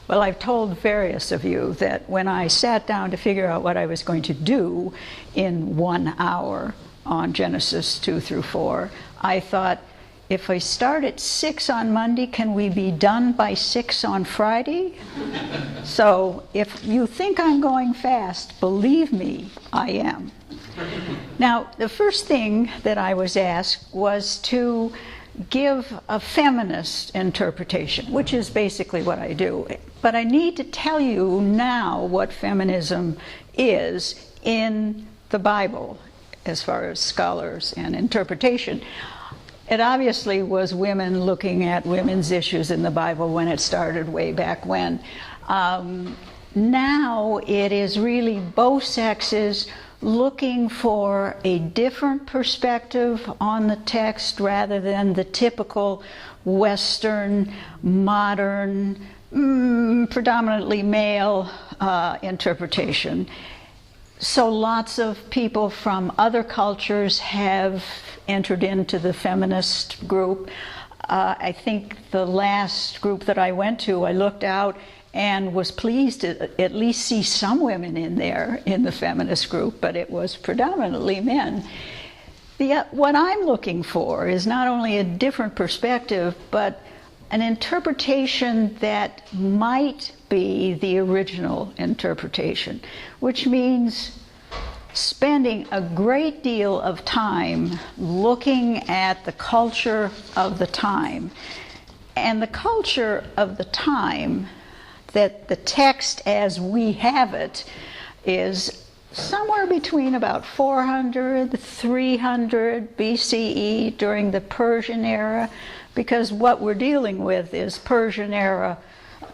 Well, I've told various of you that when I sat down to figure out what I was going to do in 1 hour on Genesis 2 through 4, I thought, if I start at 6 on Monday, can we be done by 6 on Friday? So if you think I'm going fast, believe me, I am. Now, the first thing that I was asked was to give a feminist interpretation, which is basically what I do. But I need to tell you now what feminism is in the Bible, as far as scholars and interpretation. It obviously was women looking at women's issues in the Bible when it started way back when. Now it is really both sexes looking for a different perspective on the text rather than the typical Western, modern, predominantly male interpretation. So lots of people from other cultures have entered into the feminist group. I think the last group that I went to, I looked out and was pleased to at least see some women in there in the feminist group, but it was predominantly men. What I'm looking for is not only a different perspective, but an interpretation that might be the original interpretation, which means spending a great deal of time looking at the culture of the time. And the culture of the time, that the text as we have it is somewhere between about 400, 300 BCE during the Persian era, because what we're dealing with is Persian era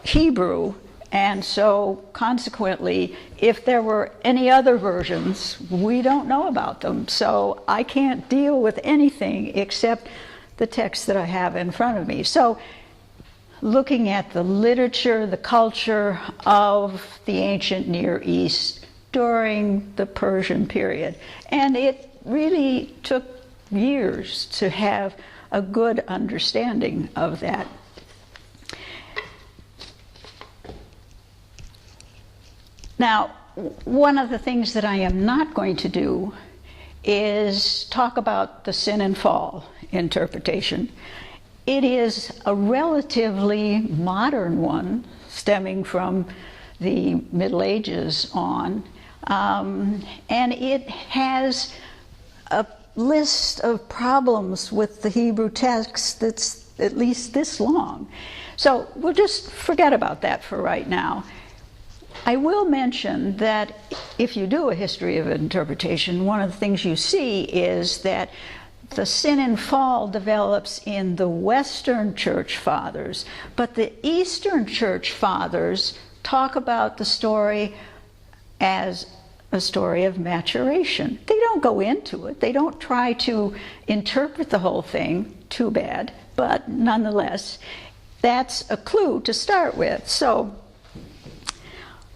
Hebrew, and so consequently, if there were any other versions, we don't know about them. So I can't deal with anything except the text that I have in front of me. So looking at the literature, the culture of the ancient Near East during the Persian period. And it really took years to have a good understanding of that. Now, one of the things that I am not going to do is talk about the sin and fall interpretation. It is a relatively modern one, stemming from the Middle Ages on, and it has a list of problems with the Hebrew text that's at least this long. So we'll just forget about that for right now. I will mention that if you do a history of interpretation, one of the things you see is that the sin and fall develops in the Western Church Fathers, but the Eastern Church Fathers talk about the story as a story of maturation. They don't go into it. They don't try to interpret the whole thing. Too bad. But nonetheless, that's a clue to start with. So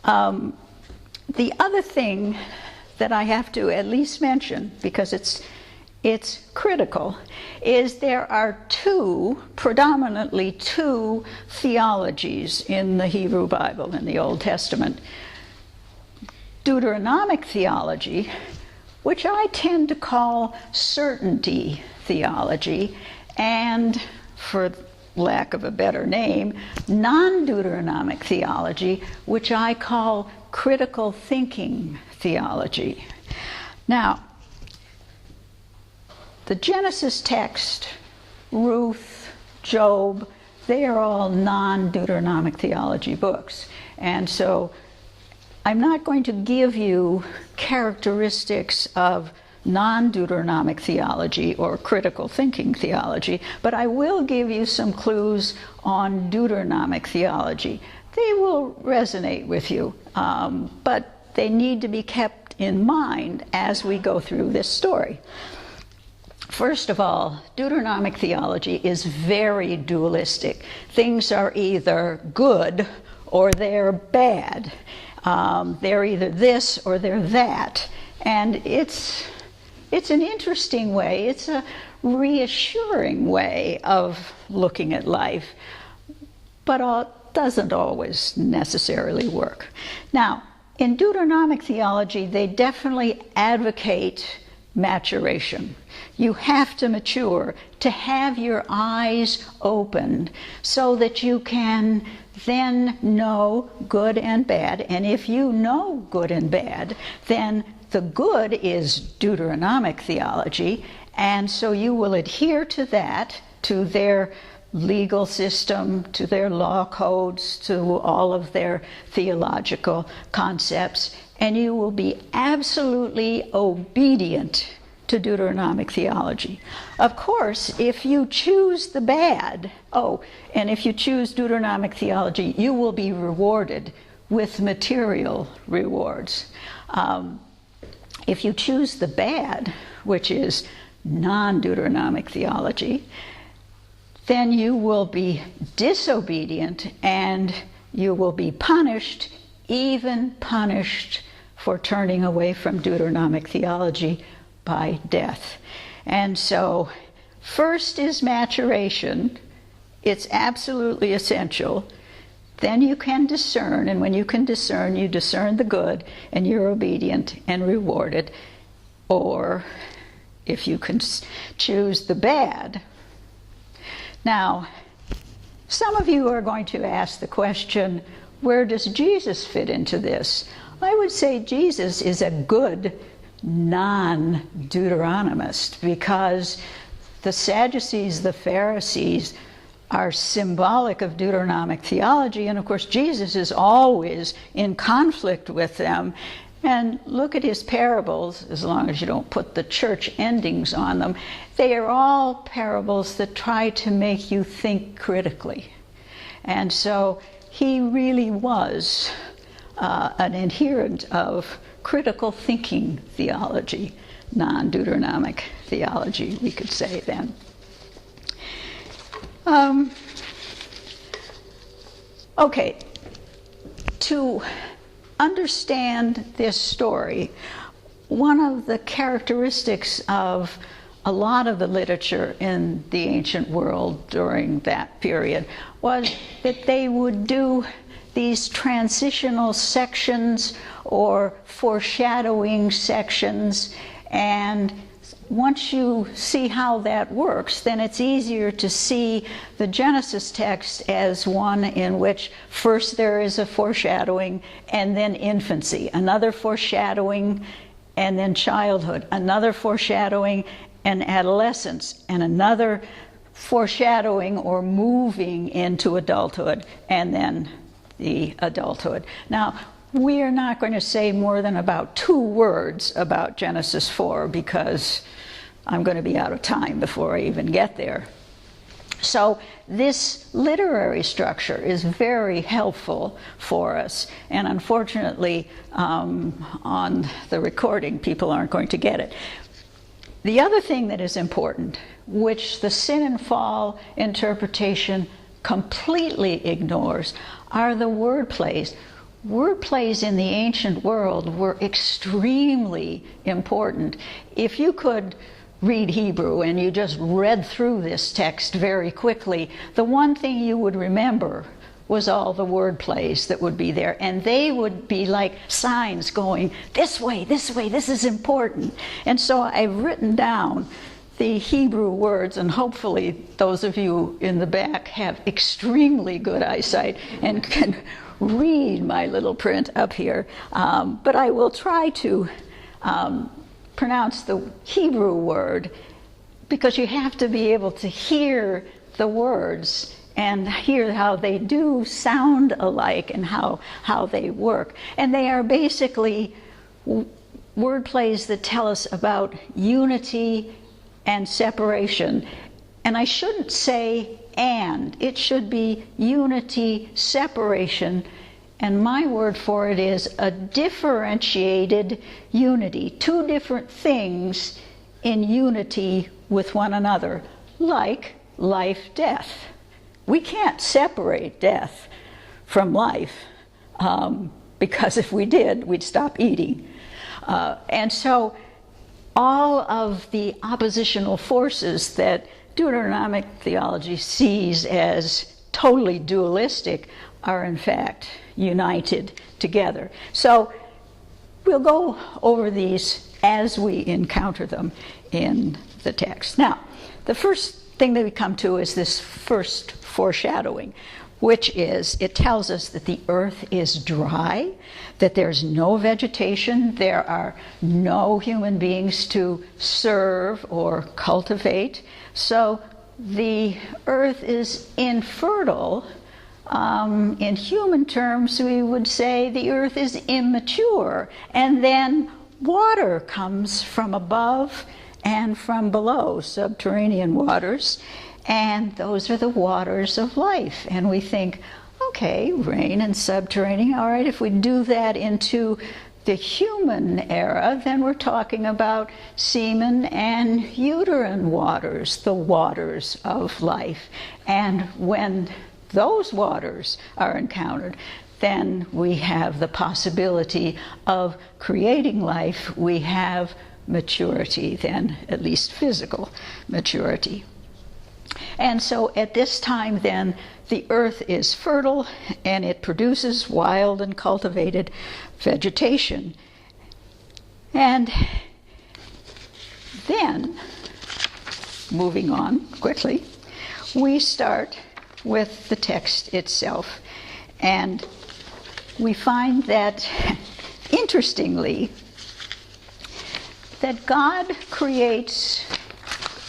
the other thing that I have to at least mention, because it's critical, is there are predominantly two theologies in the Hebrew Bible, in the Old Testament. Deuteronomic theology, which I tend to call certainty theology, and, for lack of a better name, non-Deuteronomic theology, which I call critical thinking theology. Now, the Genesis text, Ruth, Job, they are all non-Deuteronomic theology books. And so I'm not going to give you characteristics of non-Deuteronomic theology or critical thinking theology, but I will give you some clues on Deuteronomic theology. They will resonate with you, but they need to be kept in mind as we go through this story. First of all, Deuteronomic theology is very dualistic. Things are either good or they're bad. They're either this or they're that. And it's an interesting way. It's a reassuring way of looking at life. But doesn't always necessarily work. Now, in Deuteronomic theology, they definitely advocate maturation. You have to mature to have your eyes opened so that you can then know good and bad. And if you know good and bad, then the good is Deuteronomic theology, and so you will adhere to that, to their legal system, to their law codes, to all of their theological concepts, and you will be absolutely obedient to Deuteronomic theology. Of course, if you choose the bad, and if you choose Deuteronomic theology, you will be rewarded with material rewards. If you choose the bad, which is non-Deuteronomic theology, then you will be disobedient and you will be punished, even punished for turning away from Deuteronomic theology by death. And so, first is maturation. It's absolutely essential. Then you can discern, and when you can discern, you discern the good, and you're obedient and rewarded. Or, if you can choose the bad. Now, some of you are going to ask the question, where does Jesus fit into this? I would say Jesus is a good non-Deuteronomist, because the Sadducees, the Pharisees, are symbolic of Deuteronomic theology, and of course Jesus is always in conflict with them. And look at his parables, as long as you don't put the church endings on them. They are all parables that try to make you think critically. And so he really was an adherent of critical thinking theology, non-Deuteronomic theology, we could say then. Okay, to understand this story, one of the characteristics of a lot of the literature in the ancient world during that period was that they would do these transitional sections or foreshadowing sections, and once you see how that works, then it's easier to see the Genesis text as one in which first there is a foreshadowing and then infancy, another foreshadowing and then childhood, another foreshadowing and adolescence, and another foreshadowing or moving into adulthood, and then the adulthood. Now, we are not going to say more than about 2 words about Genesis 4 because I'm going to be out of time before I even get there. So this literary structure is very helpful for us, and unfortunately on the recording people aren't going to get it. The other thing that is important, which the sin and fall interpretation completely ignores, are the word plays. Word plays in the ancient world were extremely important. If you could read Hebrew and you just read through this text very quickly, the one thing you would remember was all the word plays that would be there, and they would be like signs going this way, this is important. And so I've written down the Hebrew words, and hopefully those of you in the back have extremely good eyesight and can read my little print up here, but I will try to pronounce the Hebrew word, because you have to be able to hear the words and hear how they do sound alike and how they work. And they are basically word plays that tell us about unity and separation. And I shouldn't say and, it should be unity, separation, and my word for it is a differentiated unity, 2 different things in unity with one another, like life, death. We can't separate death from life, because if we did, we'd stop eating. And so all of the oppositional forces that Deuteronomic theology sees as totally dualistic are in fact united together. So we'll go over these as we encounter them in the text. Now, the first thing that we come to is this first foreshadowing, which is, it tells us that the earth is dry, that there's no vegetation, there are no human beings to serve or cultivate. So the earth is infertile. In human terms, we would say the earth is immature, and then water comes from above and from below, subterranean waters, and those are the waters of life. And we think, okay, rain and subterranean, all right, if we do that into the human era, then we're talking about semen and uterine waters, the waters of life. And when those waters are encountered, then we have the possibility of creating life. We have maturity, then, at least physical maturity. And so at this time, then, the earth is fertile and it produces wild and cultivated vegetation. And then, moving on quickly, we start with the text itself. And we find that, interestingly, that God creates,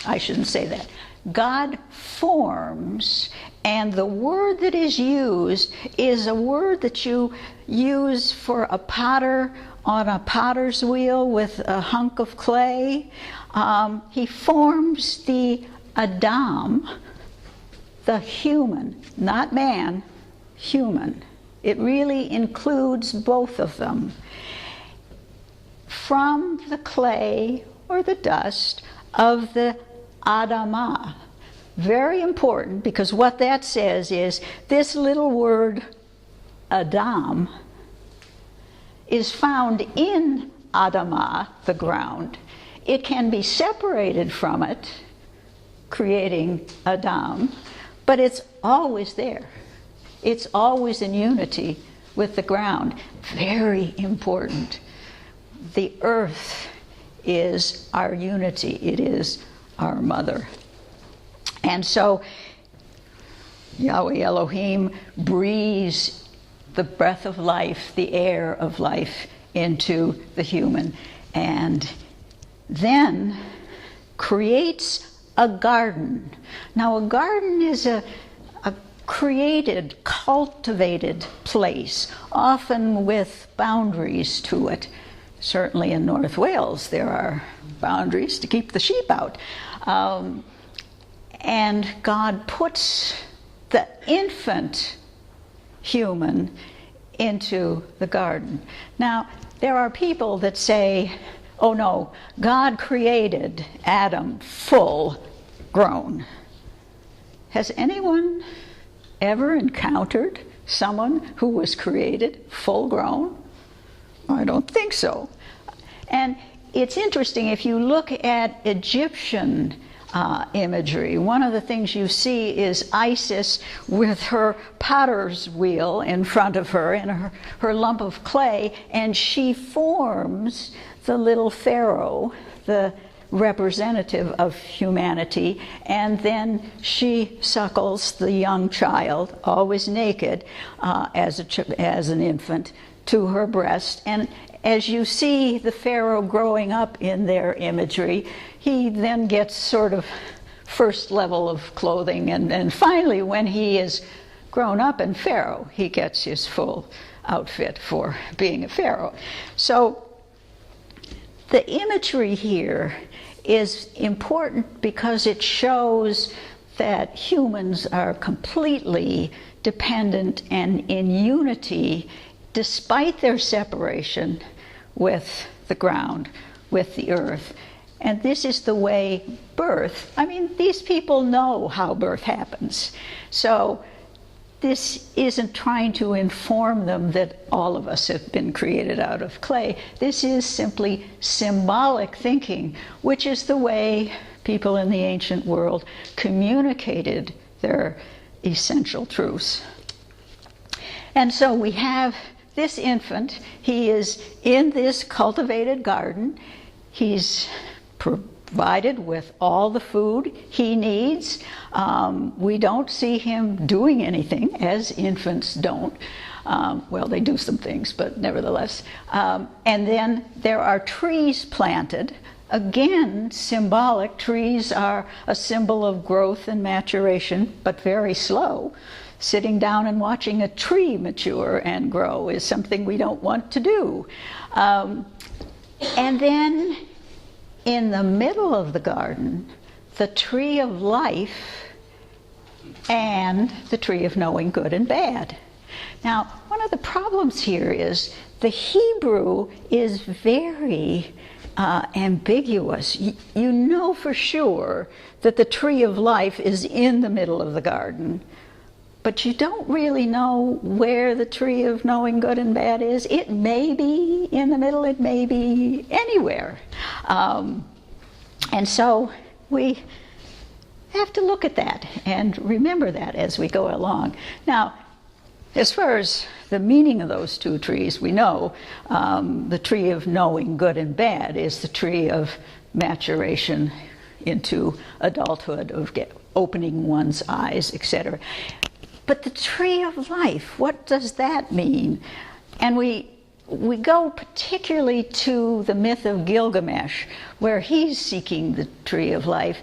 I shouldn't say that, God forms, and the word that is used is a word that you use for a potter on a potter's wheel with a hunk of clay. He forms the Adam, the human, not man, human. It really includes both of them. From the clay or the dust of the Adamah. Very important, because what that says is this little word Adam is found in Adamah, the ground. It can be separated from it, creating Adam, but it's always there. It's always in unity with the ground. Very important. The earth is our unity. It is our mother. And so Yahweh Elohim breathes the breath of life, the air of life, into the human, and then creates a garden. Now, a garden is a created, cultivated place, often with boundaries to it. Certainly in North Wales, there are boundaries to keep the sheep out. And God puts the infant human into the garden. Now, there are people that say, oh no, God created Adam full grown. Has anyone ever encountered someone who was created full grown? I don't think so. And it's interesting, if you look at Egyptian imagery, one of the things you see is Isis with her potter's wheel in front of her and her lump of clay, and she forms the little pharaoh, the representative of humanity, and then she suckles the young child, always naked, as an infant, to her breast. And as you see the pharaoh growing up in their imagery, he then gets sort of first level of clothing, and finally, when he is grown up in pharaoh, he gets his full outfit for being a pharaoh. So the imagery here is important because it shows that humans are completely dependent and in unity despite their separation with the ground, with the earth. And this is the way birth, I mean, these people know how birth happens. So this isn't trying to inform them that all of us have been created out of clay. This is simply symbolic thinking, which is the way people in the ancient world communicated their essential truths. And so we have this infant. He is in this cultivated garden. He's provided with all the food he needs. We don't see him doing anything, as infants don't. Well, they do some things, but nevertheless. And then there are trees planted. Again, symbolic. Trees are a symbol of growth and maturation, but very slow. Sitting down and watching a tree mature and grow is something we don't want to do. And then in the middle of the garden, the tree of life and the tree of knowing good and bad. Now, one of the problems here is the Hebrew is very ambiguous. You know for sure that the tree of life is in the middle of the garden, but you don't really know where the tree of knowing good and bad is. It may be in the middle, it may be anywhere. And so we have to look at that and remember that as we go along. Now, as far as the meaning of those two trees, we know the tree of knowing good and bad is the tree of maturation into adulthood, of opening one's eyes, etc. But the tree of life, what does that mean? And we go particularly to the myth of Gilgamesh, where he's seeking the tree of life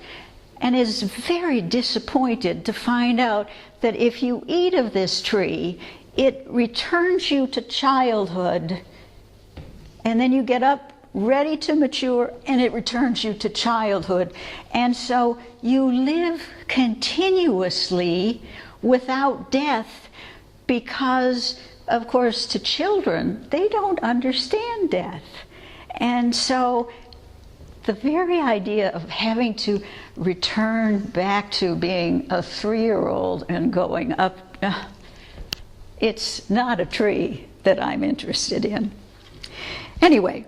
and is very disappointed to find out that if you eat of this tree, it returns you to childhood, and then you get up ready to mature, and it returns you to childhood. And so you live continuously without death, because, of course, to children, they don't understand death. And so the very idea of having to return back to being a 3-year-old and going up, it's not a tree that I'm interested in. Anyway,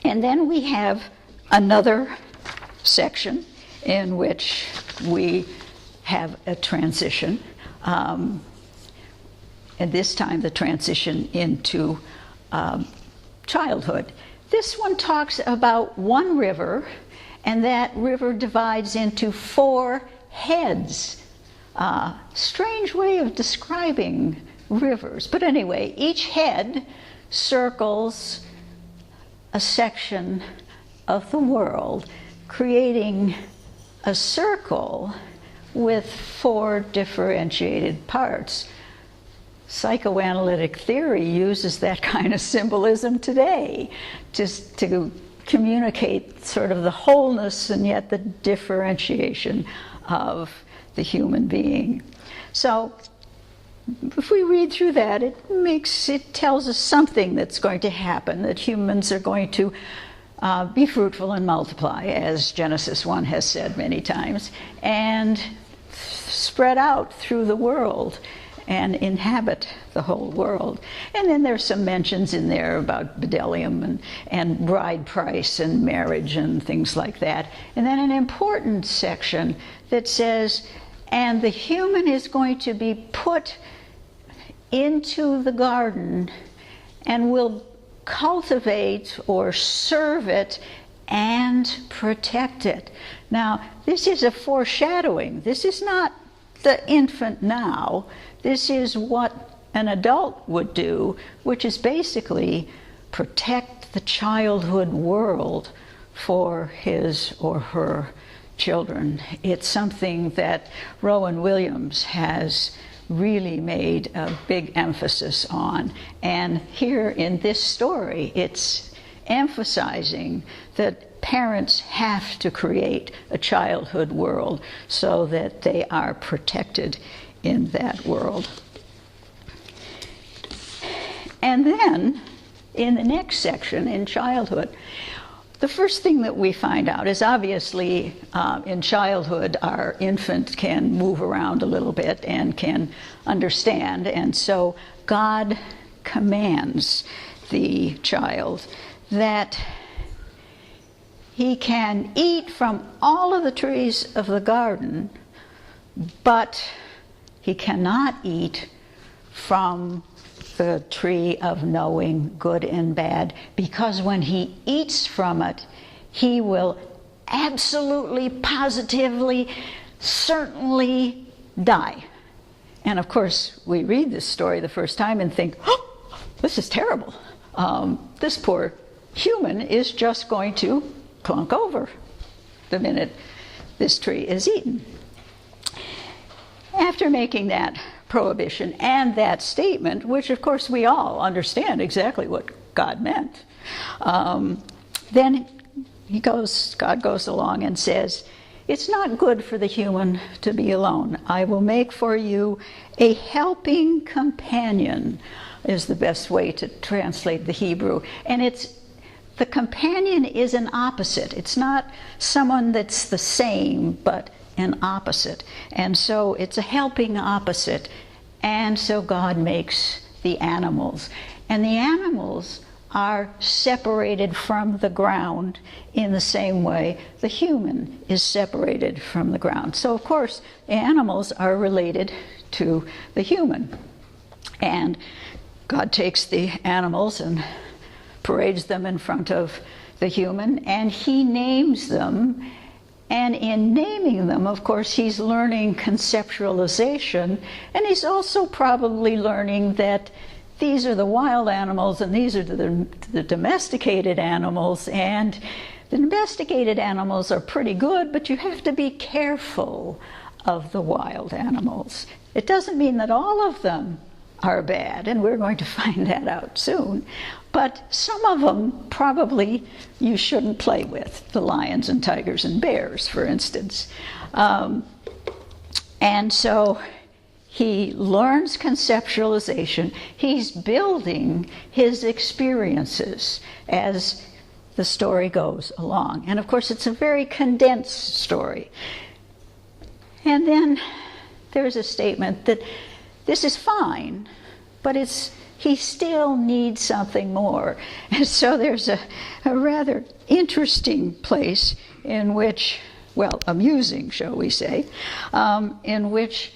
and then we have another section in which we have a transition, and this time the transition into childhood. This one talks about one river, and that river divides into 4 heads. Strange way of describing rivers, but anyway, each head circles a section of the world, creating a circle with 4 differentiated parts. Psychoanalytic theory uses that kind of symbolism today, just to communicate sort of the wholeness and yet the differentiation of the human being. So if we read through that, it tells us something that's going to happen, that humans are going to be fruitful and multiply, as Genesis 1 has said many times, and spread out through the world and inhabit the whole world. And then there's some mentions in there about bdellium and bride price and marriage and things like that. And then an important section that says, and the human is going to be put into the garden and will cultivate or serve it and protect it. Now, this is a foreshadowing. This is not the infant now. This is what an adult would do, which is basically protect the childhood world for his or her children. It's something that Rowan Williams has really made a big emphasis on. And here in this story, it's emphasizing that parents have to create a childhood world so that they are protected in that world. And then, in the next section, in childhood, the first thing that we find out is obviously in childhood our infant can move around a little bit and can understand, and so God commands the child that he can eat from all of the trees of the garden, but he cannot eat from the tree of knowing good and bad, because when he eats from it, he will absolutely, positively, certainly die. And of course, we read this story the first time and think, oh, this is terrible. This poor human is just going to clunk over the minute this tree is eaten. After making that prohibition and that statement, which of course we all understand exactly what God meant, then God goes along and says, it's not good for the human to be alone. I will make for you a helping companion, is the best way to translate the Hebrew. And the companion is an opposite. It's not someone that's the same, but an opposite. And so it's a helping opposite. And so God makes the animals. And the animals are separated from the ground in the same way the human is separated from the ground. So of course, the animals are related to the human. And God takes the animals and parades them in front of the human, and he names them. And in naming them, of course, he's learning conceptualization, and he's also probably learning that these are the wild animals and these are the domesticated animals, and the domesticated animals are pretty good, but you have to be careful of the wild animals. It doesn't mean that all of them are bad, and we're going to find that out soon, but some of them probably you shouldn't play with, the lions and tigers and bears, for instance. And so he learns conceptualization. He's building his experiences as the story goes along. And of course, it's a very condensed story. And then there's a statement that this is fine, but he still needs something more. And so there's a rather interesting place in which, well, amusing, shall we say, in which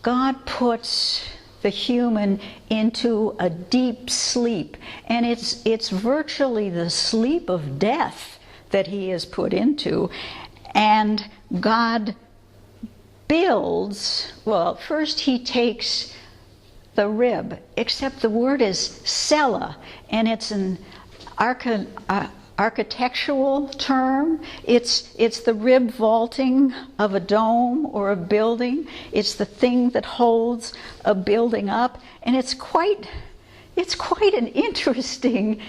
God puts the human into a deep sleep, and it's virtually the sleep of death that he is put into. And God builds, well, first he takes the rib, except the word is cella, and it's an architectural term. It's the rib vaulting of a dome or a building. It's the thing that holds a building up, and it's quite an interesting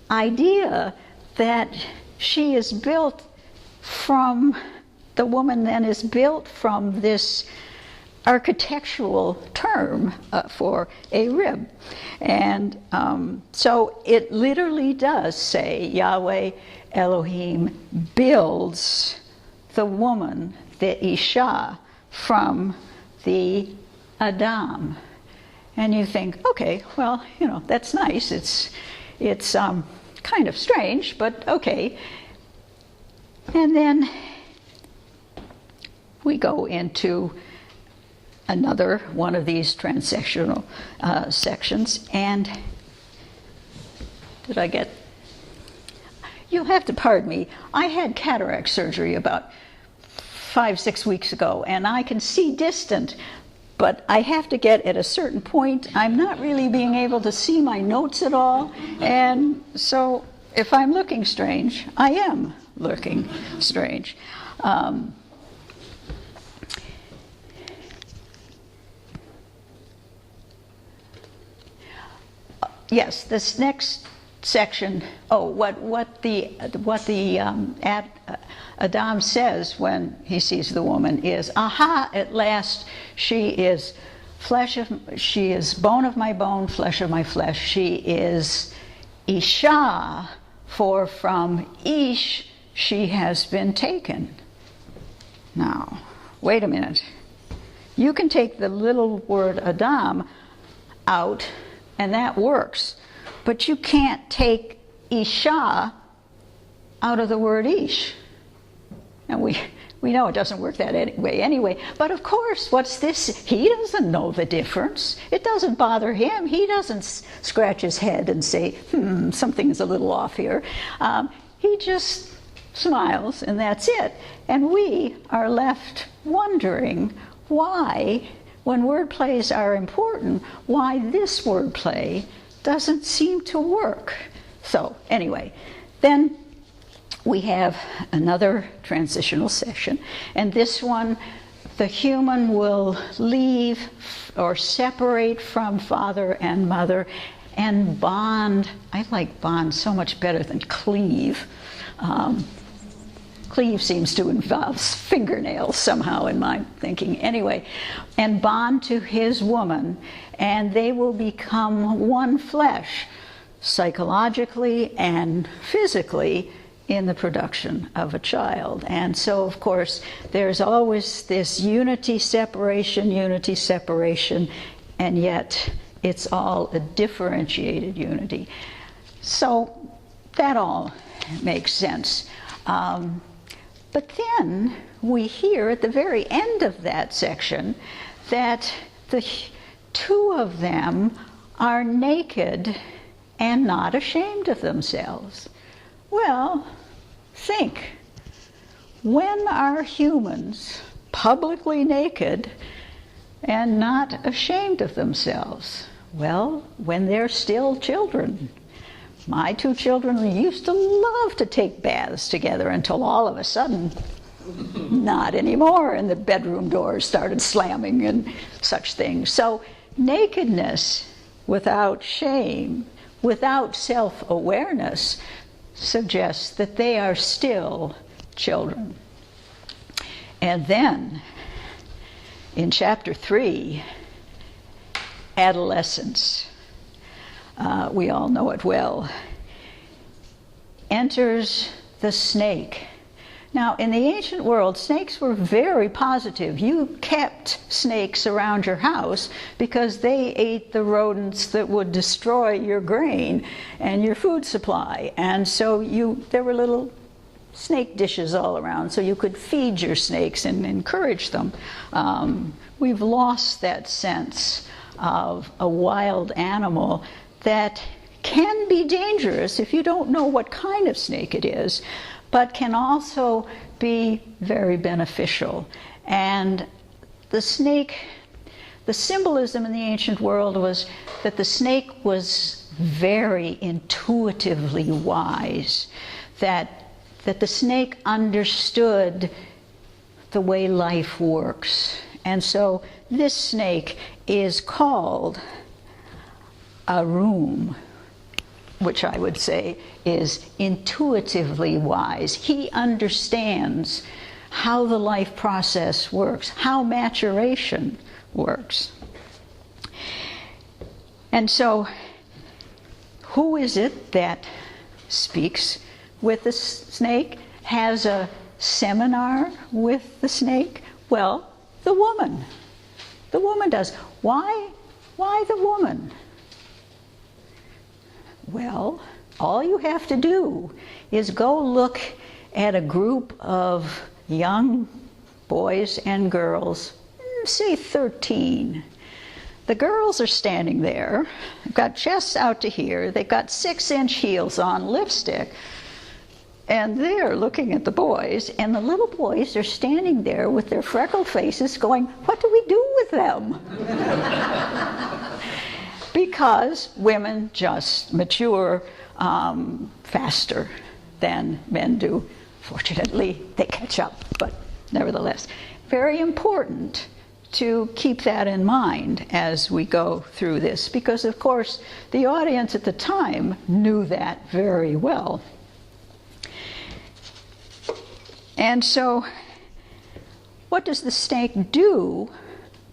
idea that she is built from, the woman then is built from this architectural term for a rib. And so it literally does say Yahweh Elohim builds the woman, the Isha, from the Adam. And you think, okay, well, that's nice. It's kind of strange, but okay. And then we go into another one of these transsectional sections, and you'll have to pardon me, I had cataract surgery about 5-6 weeks ago, and I can see distant, but I have to get at a certain point. I'm not really being able to see my notes at all, and so if I'm looking strange, I am looking strange. Yes, this next section. What the Adam says when he sees the woman is, "Aha! At last, she is bone of my bone, flesh of my flesh. She is Isha, for from Ish she has been taken." Now, wait a minute. You can take the little word Adam out, and that works. But you can't take Isha out of the word Ish. And We know it doesn't work that way anyway. But of course, what's this? He doesn't know the difference. It doesn't bother him. He doesn't scratch his head and say, something's a little off here. He just smiles, and that's it. And we are left wondering why, when word plays are important, why this wordplay doesn't seem to work. So anyway, then we have another transitional session, and this one, the human will leave or separate from father and mother and bond. I like bond so much better than cleave. Cleave seems to involve fingernails somehow in my thinking. Anyway, and bond to his woman, and they will become one flesh, psychologically and physically, in the production of a child. And so, of course, there's always this unity, separation, and yet it's all a differentiated unity. So that all makes sense. But then we hear at the very end of that section that the two of them are naked and not ashamed of themselves. Well, think. When are humans publicly naked and not ashamed of themselves? Well, when they're still children. My two children used to love to take baths together until all of a sudden, not anymore, and the bedroom doors started slamming and such things. So nakedness without shame, without self-awareness, suggests that they are still children. And then, in chapter 3, adolescence, we all know it well, enters the snake. Now, in the ancient world, snakes were very positive. You kept snakes around your house because they ate the rodents that would destroy your grain and your food supply. And so there were little snake dishes all around, so you could feed your snakes and encourage them. We've lost that sense of a wild animal that can be dangerous if you don't know what kind of snake it is, but can also be very beneficial. And the snake, the symbolism in the ancient world was that the snake was very intuitively wise, that the snake understood the way life works. And so this snake is called a room, which I would say is intuitively wise. He understands how the life process works, how maturation works. And so, who is it that speaks with the snake, has a seminar with the snake? Well, the woman. The woman does. Why the woman? Well, all you have to do is go look at a group of young boys and girls, say 13. The girls are standing there, they've got chests out to here, they've got 6-inch heels on, lipstick, and they're looking at the boys, and the little boys are standing there with their freckled faces going, what do we do with them? Because women just mature faster than men do. Fortunately, they catch up, but nevertheless, very important to keep that in mind as we go through this, because of course the audience at the time knew that very well. And so what does the snake do?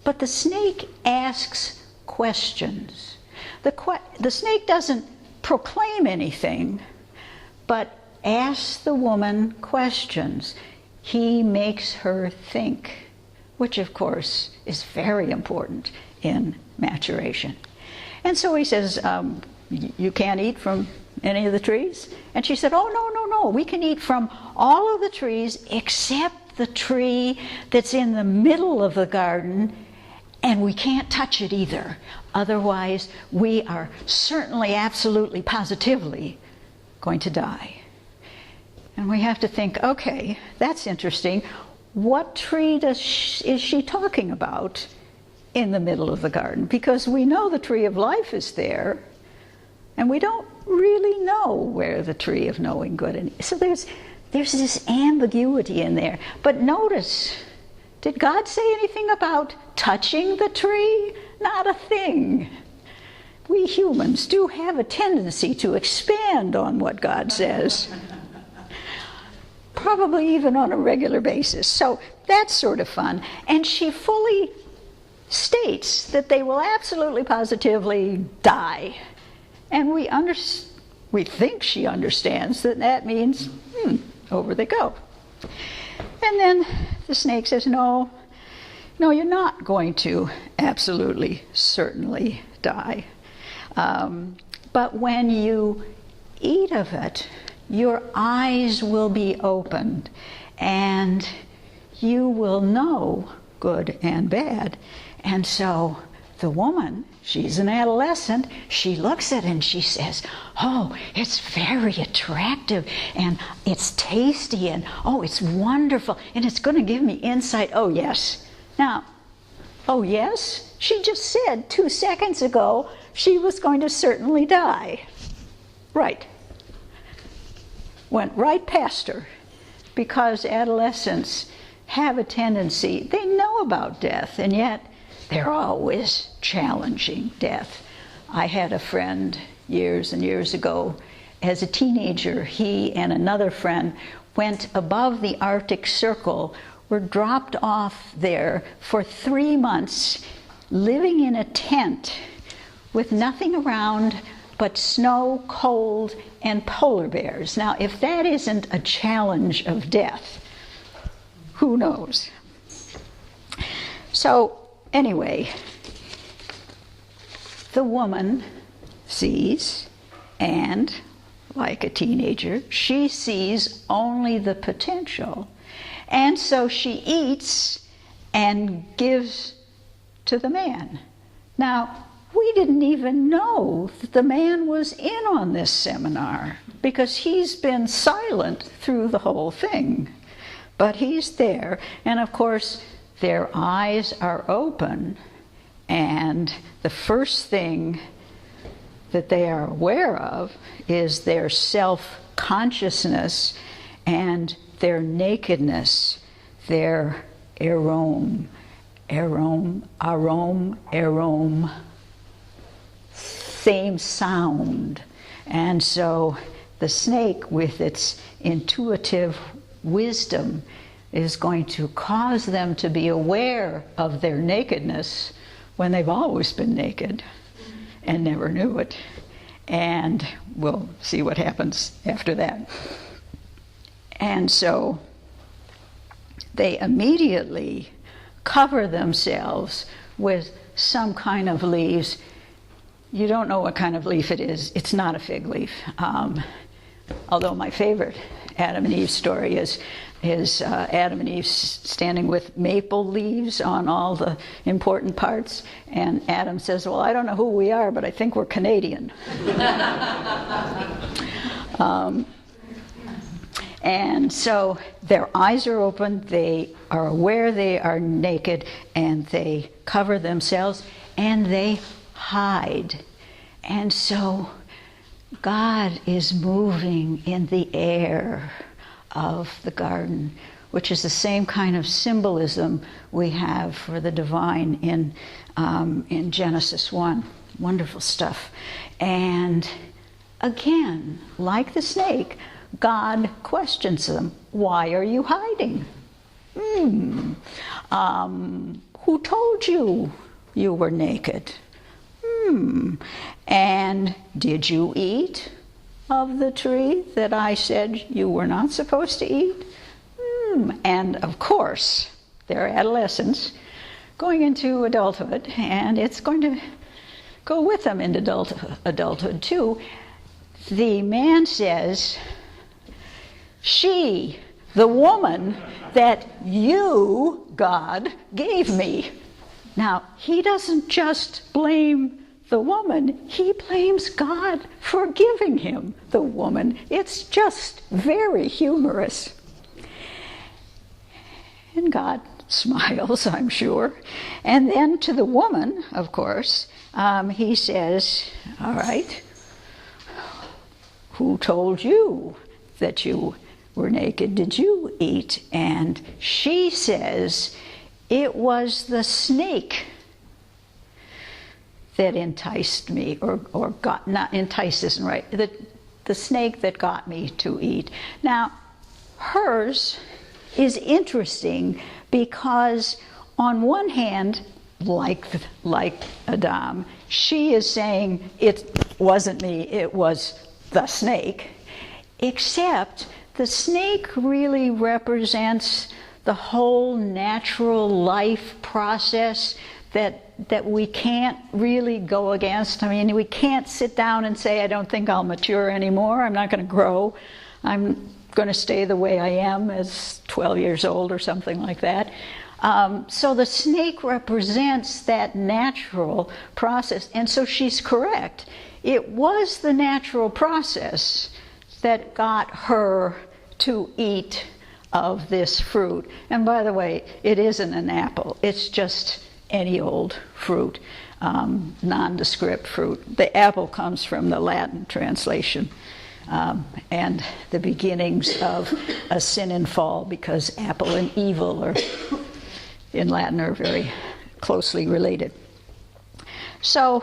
But the snake asks questions. The snake doesn't proclaim anything, but asks the woman questions. He makes her think, which of course is very important in maturation. And so he says, you can't eat from any of the trees? And she said, oh, no, we can eat from all of the trees except the tree that's in the middle of the garden, and we can't touch it either. Otherwise, we are certainly, absolutely, positively going to die. And we have to think, okay, that's interesting. What tree is she talking about in the middle of the garden? Because we know the tree of life is there, and we don't really know where the tree of knowing good and evil. So there's this ambiguity in there. But notice, did God say anything about touching the tree? Not a thing. We humans do have a tendency to expand on what God says, probably even on a regular basis. So that's sort of fun. And she fully states that they will absolutely, positively die. And we think she understands that that means, over they go. And then the snake says, no, you're not going to absolutely, certainly die. But when you eat of it, your eyes will be opened, and you will know good and bad. And so the woman, she's an adolescent, she looks at it and she says, oh, it's very attractive, and it's tasty, and oh, it's wonderful, and it's going to give me insight. Oh, yes. Now, oh, yes? She just said 2 seconds ago she was going to certainly die. Right. Went right past her, because adolescents have a tendency, they know about death, and yet they're always challenging death. I had a friend years and years ago. As a teenager, he and another friend went above the Arctic Circle, were dropped off there for 3 months, living in a tent with nothing around but snow, cold, and polar bears. Now, if that isn't a challenge of death, who knows? So, anyway, the woman sees, and like a teenager, she sees only the potential. And so she eats and gives to the man. Now, we didn't even know that the man was in on this seminar, because he's been silent through the whole thing. But he's there, and of course, their eyes are open, and the first thing that they are aware of is their self-consciousness and their nakedness, their arome, same sound. And so the snake, with its intuitive wisdom, is going to cause them to be aware of their nakedness when they've always been naked and never knew it. And we'll see what happens after that. And so they immediately cover themselves with some kind of leaves. You don't know what kind of leaf it is. It's not a fig leaf. Although my favorite Adam and Eve story is Adam and Eve standing with maple leaves on all the important parts, and Adam says, well, I don't know who we are, but I think we're Canadian. And so their eyes are open, they are aware they are naked, and they cover themselves, and they hide. And so God is moving in the air of the garden, which is the same kind of symbolism we have for the divine in Genesis 1. Wonderful stuff. And again, like the snake, God questions them. Why are you hiding? Who told you you were naked? And did you eat of the tree that I said you were not supposed to eat? And of course, they're adolescents going into adulthood, and it's going to go with them into adulthood too. The man says, she the woman that you, God, gave me. Now, he doesn't just blame the woman, he blames God for giving him the woman. It's just very humorous. And God smiles, I'm sure. And then to the woman, of course, he says, all right, who told you that you were naked? Did you eat? And she says, it was the snake that enticed me, or got, not entice isn't right, the snake that got me to eat. Now, hers is interesting because on one hand, like Adam, she is saying, it wasn't me, it was the snake, except the snake really represents the whole natural life process that we can't really go against. I mean, we can't sit down and say, I don't think I'll mature anymore, I'm not going to grow, I'm going to stay the way I am as 12 years old or something like that. So the snake represents that natural process, and so she's correct. It was the natural process that got her to eat of this fruit. And by the way, it isn't an apple, it's just any old fruit, nondescript fruit. The apple comes from the Latin translation, and the beginnings of a sin and fall, because apple and evil are, in Latin, are very closely related. So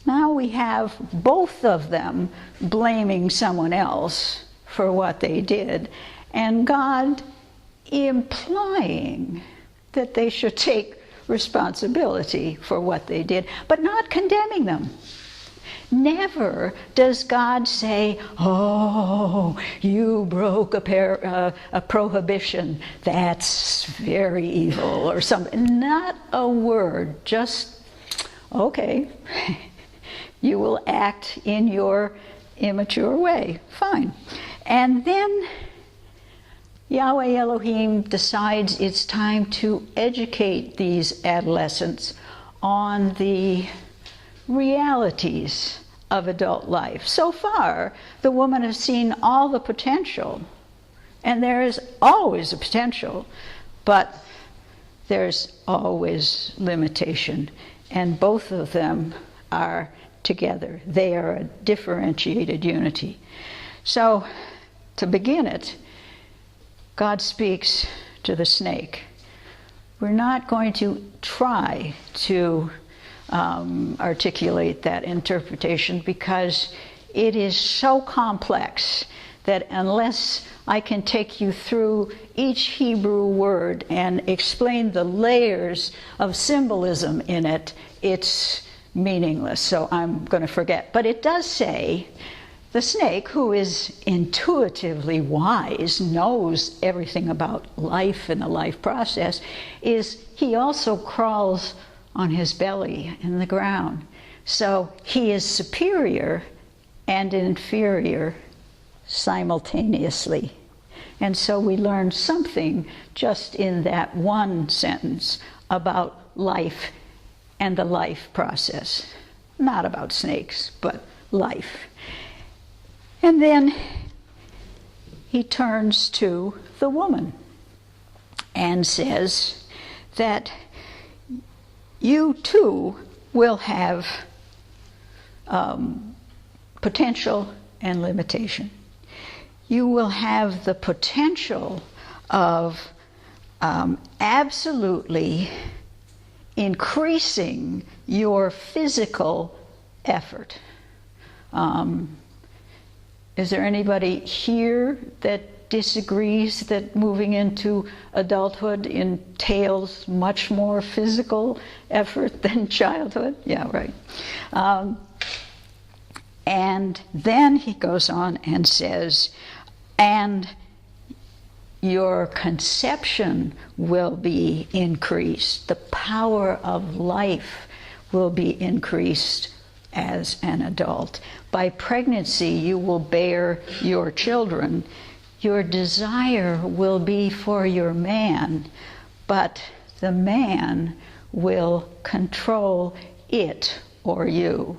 now we have both of them blaming someone else for what they did, and God implying that they should take responsibility for what they did, but not condemning them. Never does God say, oh, you broke a prohibition, that's very evil, or something. Not a word, just, okay, you will act in your immature way, fine. And then Yahweh Elohim decides it's time to educate these adolescents on the realities of adult life. So far, the woman has seen all the potential, and there is always a potential, but there's always limitation, and both of them are together. They are a differentiated unity. So, to begin it, God speaks to the snake. We're not going to try to articulate that interpretation because it is so complex that unless I can take you through each Hebrew word and explain the layers of symbolism in it, it's meaningless, so I'm going to forget. But it does say, the snake, who is intuitively wise, knows everything about life and the life process, he also crawls on his belly in the ground. So he is superior and inferior simultaneously. And so we learn something just in that one sentence about life and the life process. Not about snakes, but life. And then he turns to the woman and says that you too will have potential and limitation. You will have the potential of absolutely increasing your physical effort. Is there anybody here that disagrees that moving into adulthood entails much more physical effort than childhood? Yeah, right. And then he goes on and says, and your conception will be increased. The power of life will be increased as an adult. By pregnancy, you will bear your children. your desire will be for your man, but the man will control it or you.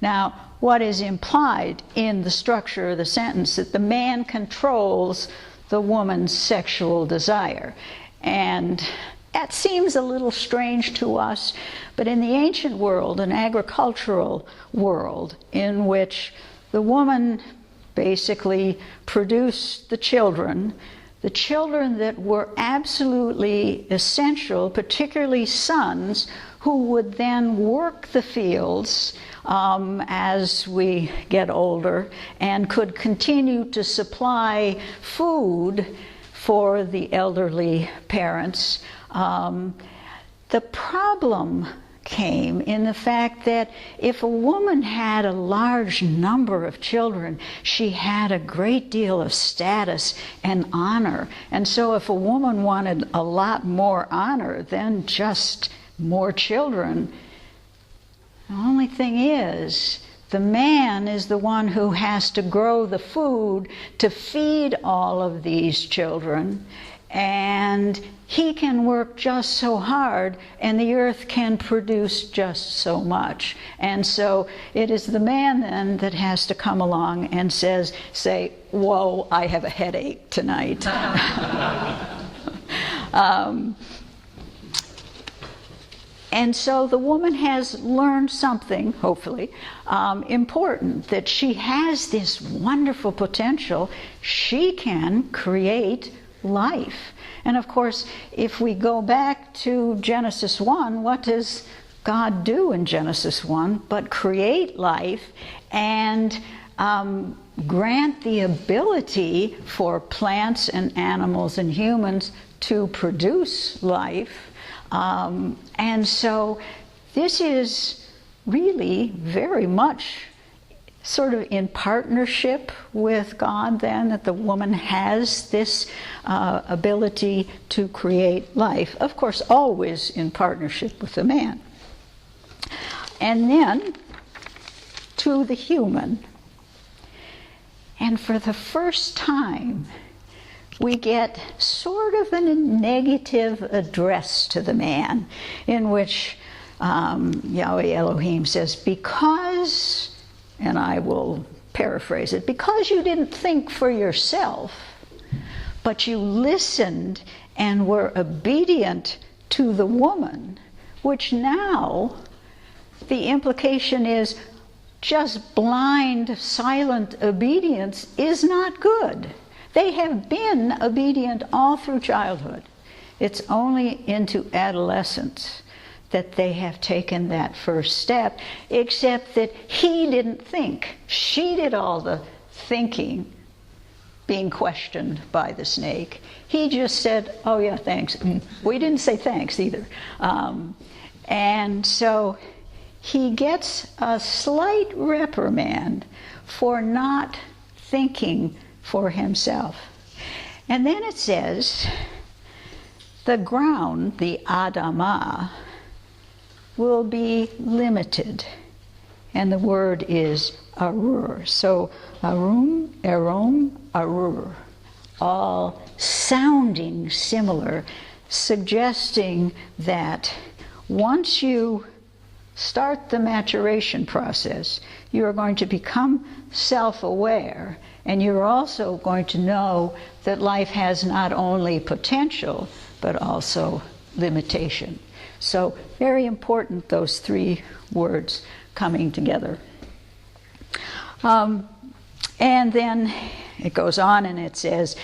Now, what is implied in the structure of the sentence? That the man controls the woman's sexual desire. And that seems a little strange to us, but in the ancient world, an agricultural world, in which the woman basically produced the children that were absolutely essential, particularly sons, who would then work the fields as we get older and could continue to supply food for the elderly parents. The problem came in the fact that if a woman had a large number of children, she had a great deal of status and honor. And so if a woman wanted a lot more honor than just more children, the only thing is, the man is the one who has to grow the food to feed all of these children, and he can work just so hard, and the earth can produce just so much. And so it is the man then that has to come along and say, whoa, I have a headache tonight. And so the woman has learned something, hopefully, important, that she has this wonderful potential. She can create life. And of course, if we go back to Genesis 1, what does God do in Genesis 1 but create life and grant the ability for plants and animals and humans to produce life? And so this is really very much sort of in partnership with God then, that the woman has this ability to create life. Of course, always in partnership with the man. And then to the human. And for the first time, we get sort of a negative address to the man, in which Yahweh Elohim says, because, and I will paraphrase it, because you didn't think for yourself, but you listened and were obedient to the woman, which now the implication is just blind, silent obedience is not good. They have been obedient all through childhood. It's only into adolescence that they have taken that first step, except that he didn't think. She did all the thinking, being questioned by the snake. He just said, oh yeah, thanks. We didn't say thanks either. And so he gets a slight reprimand for not thinking for himself. And then it says, the ground, the Adamah, will be limited. And the word is arur. So arum, erom, arur, all sounding similar, suggesting that once you start the maturation process, you are going to become self-aware, and you're also going to know that life has not only potential, but also limitation. So very important, those three words coming together. And then it goes on and it says,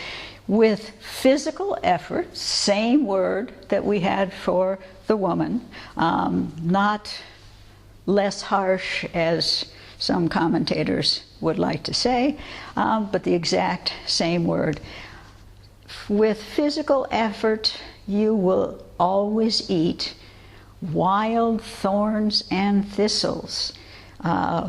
with physical effort, same word that we had for the woman, not less harsh as some commentators would like to say, but the exact same word. With physical effort, you will always eat. Wild thorns and thistles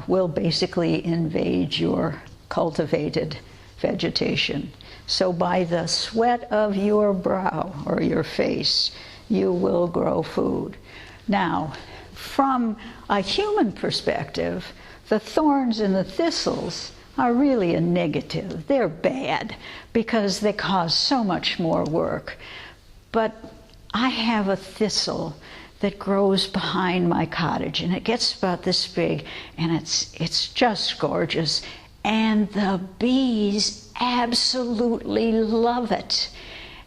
will basically invade your cultivated vegetation. So by the sweat of your brow or your face, you will grow food. Now, from a human perspective, the thorns and the thistles are really a negative. They're bad because they cause so much more work. But I have a thistle that grows behind my cottage, and it gets about this big, and it's just gorgeous. And the bees absolutely love it.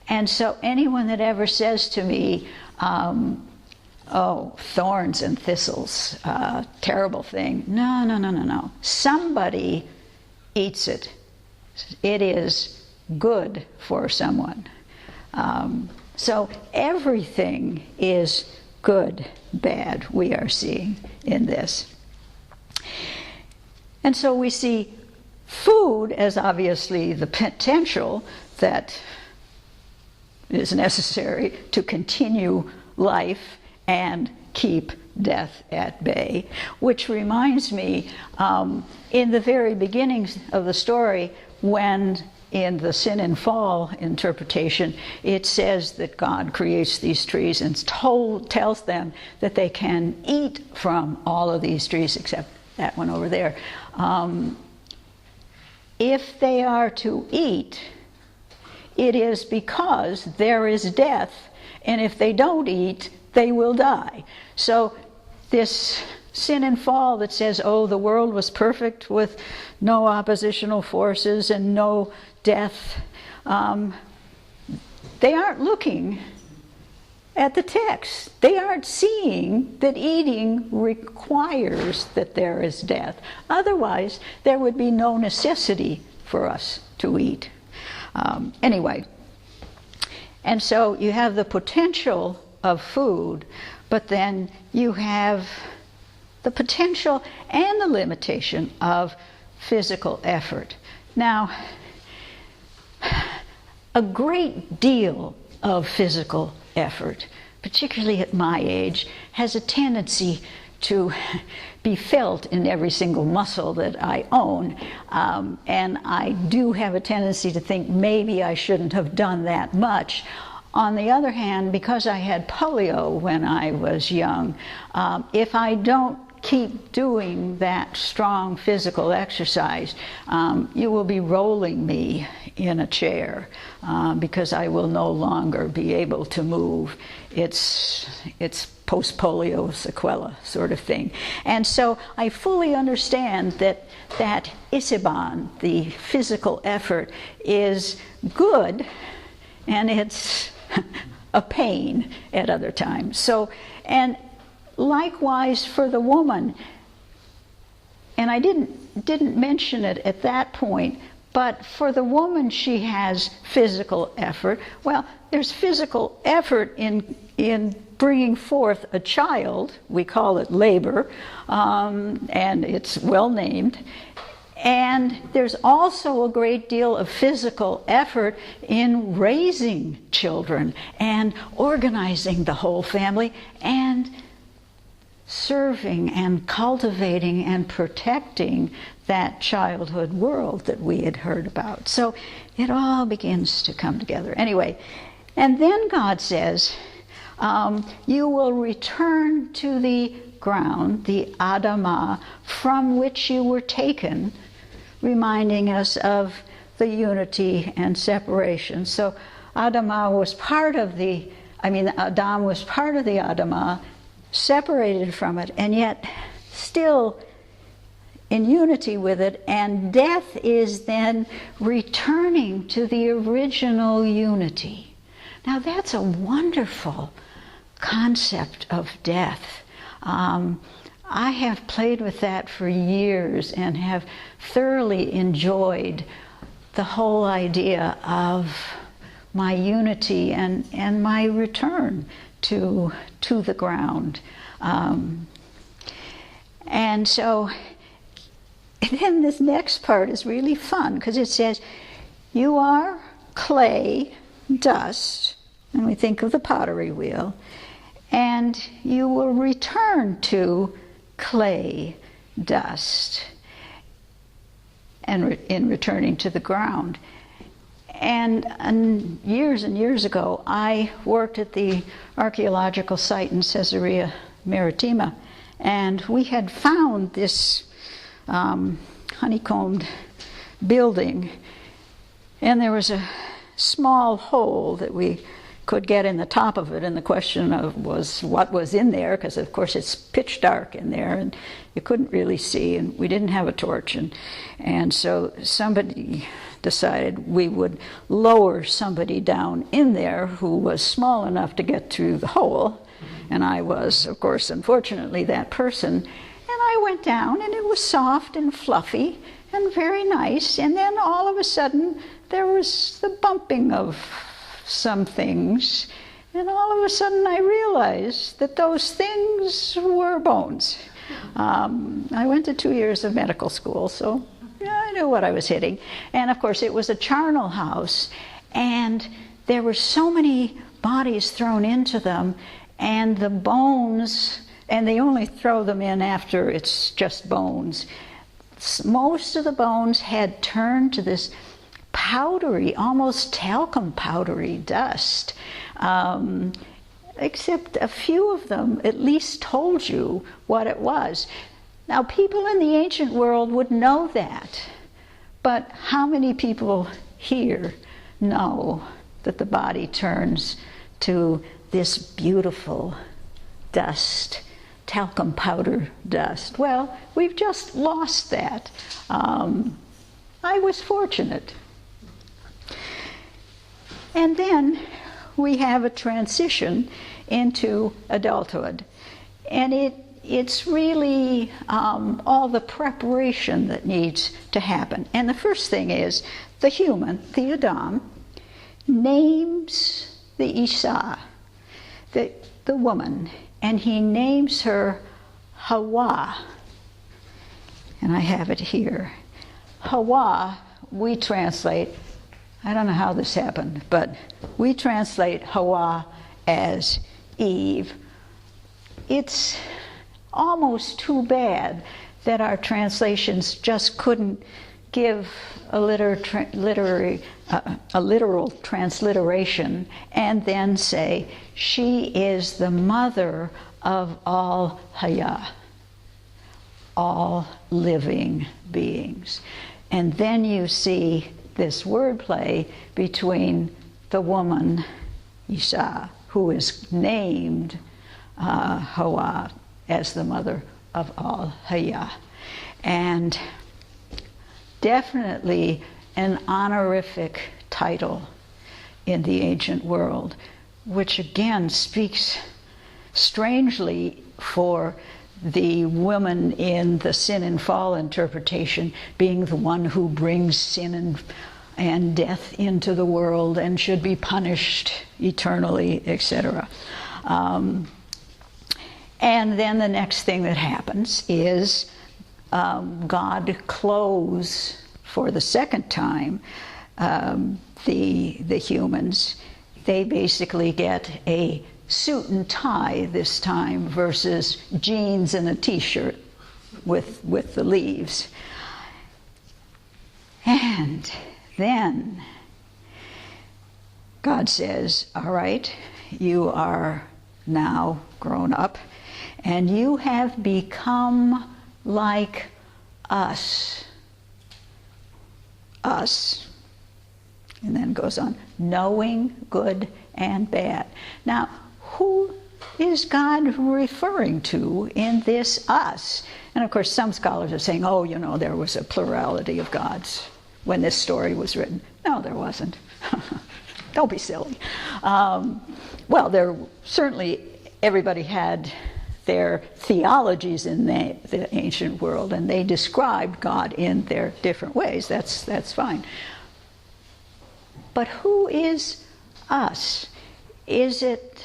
And so anyone that ever says to me, oh, thorns and thistles, terrible thing. No, no, no, no, no. Somebody eats it. It is good for someone. So everything is good, bad, we are seeing in this. And so we see food as obviously the potential that is necessary to continue life and keep death at bay. Which reminds me, in the very beginnings of the story, when in the sin and fall interpretation, it says that God creates these trees and tells them that they can eat from all of these trees, except that one over there. If they are to eat, it is because there is death, and if they don't eat, they will die. So this sin and fall that says, oh, the world was perfect with no oppositional forces and no death, they aren't looking at the text. They aren't seeing that eating requires that there is death. Otherwise, there would be no necessity for us to eat. Anyway, and so you have the potential of food, but then you have the potential and the limitation of physical effort. Now, a great deal of physical effort, particularly at my age, has a tendency to be felt in every single muscle that I own. And I do have a tendency to think maybe I shouldn't have done that much. On the other hand, because I had polio when I was young, if I don't keep doing that strong physical exercise, you will be rolling me in a chair because I will no longer be able to move. It's post-polio sequela sort of thing. And so I fully understand that isiban, the physical effort, is good, and it's a pain at other times. So, and likewise for the woman, and I didn't mention it at that point, but for the woman, she has physical effort. Well, there's physical effort in bringing forth a child. We call it labor, and it's well named. And there's also a great deal of physical effort in raising children and organizing the whole family and serving and cultivating and protecting that childhood world that we had heard about. So it all begins to come together. Anyway, and then God says, you will return to the ground, the Adamah, from which you were taken, reminding us of the unity and separation. So Adamah was part of the, Adam was part of the Adamah, separated from it, and yet still in unity with it, and death is then returning to the original unity. Now that's a wonderful concept of death. I have played with that for years and have thoroughly enjoyed the whole idea of my unity and my return to the ground. And so, and then this next part is really fun, because it says, you are clay, dust, and we think of the pottery wheel, and you will return to clay, dust, and in returning to the ground. And years ago, I worked at the archaeological site in Caesarea Maritima, and we had found this honeycombed building, and there was a small hole that we could get in the top of it, and the question was what was in there, because of course it's pitch dark in there and you couldn't really see, and we didn't have a torch, and so somebody decided we would lower somebody down in there who was small enough to get through the hole, and I was, of course, unfortunately, that person, and I went down, and it was soft and fluffy and very nice, and then all of a sudden there was the bumping of some things, and all of a sudden I realized that those things were bones. I went to 2 years of medical school, so yeah, I knew what I was hitting. And of course it was a charnel house, and there were so many bodies thrown into them, and the bones, and they only throw them in after it's just bones. Most of the bones had turned to this powdery, almost talcum powdery dust, except a few of them at least told you what it was. Now, people in the ancient world would know that, but how many people here know that the body turns to this beautiful dust, talcum powder dust? Well, we've just lost that. I was fortunate. And then we have a transition into adulthood. And it's really all the preparation that needs to happen. And the first thing is the human, the Adam, names the Isha, the woman, and he names her Hawa. And I have it here. Hawa, we translate, I don't know how this happened, but we translate Hawa as Eve. It's almost too bad that our translations just couldn't give a literal transliteration and then say, she is the mother of all Haya, all living beings. And then you see this wordplay between the woman, Isha, who is named Hawa as the mother of all Haya. And definitely an honorific title in the ancient world, which again speaks strangely for the woman in the sin and fall interpretation being the one who brings sin and death into the world and should be punished eternally, etc. And then the next thing that happens is God clothes for the second time the humans. They basically get a suit and tie this time versus jeans and a t-shirt with the leaves. And then God says, all right, you are now grown up and you have become like us. Us. And then goes on, knowing good and bad. Now, who is God referring to in this us? And of course, some scholars are saying, oh, you know, there was a plurality of gods when this story was written. No, there wasn't. Don't be silly. Well, there certainly, everybody had their theologies in the ancient world, and they described God in their different ways. That's fine. But who is us? Is it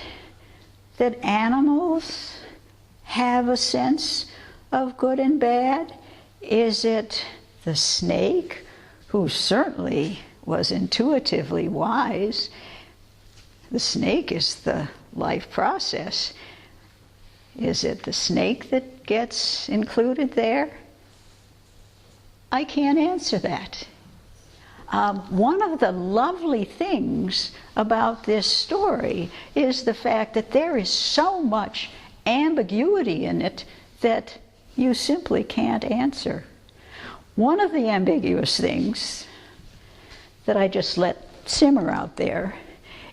that animals have a sense of good and bad? Is it the snake, who certainly was intuitively wise? The snake is the life process. Is it the snake that gets included there? I can't answer that. One of the lovely things about this story is the fact that there is so much ambiguity in it that you simply can't answer. One of the ambiguous things that I just let simmer out there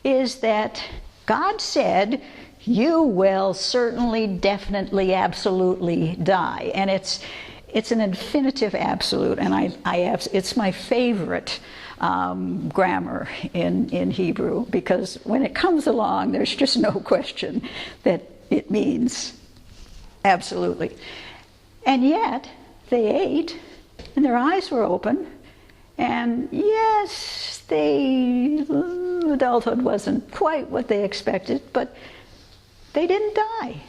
is that God said, you will certainly, definitely, absolutely die. And it's an infinitive absolute, and it's my favorite grammar in Hebrew, because when it comes along, there's just no question that it means absolutely. And yet, they ate, and their eyes were open, and yes, adulthood wasn't quite what they expected, but they didn't die.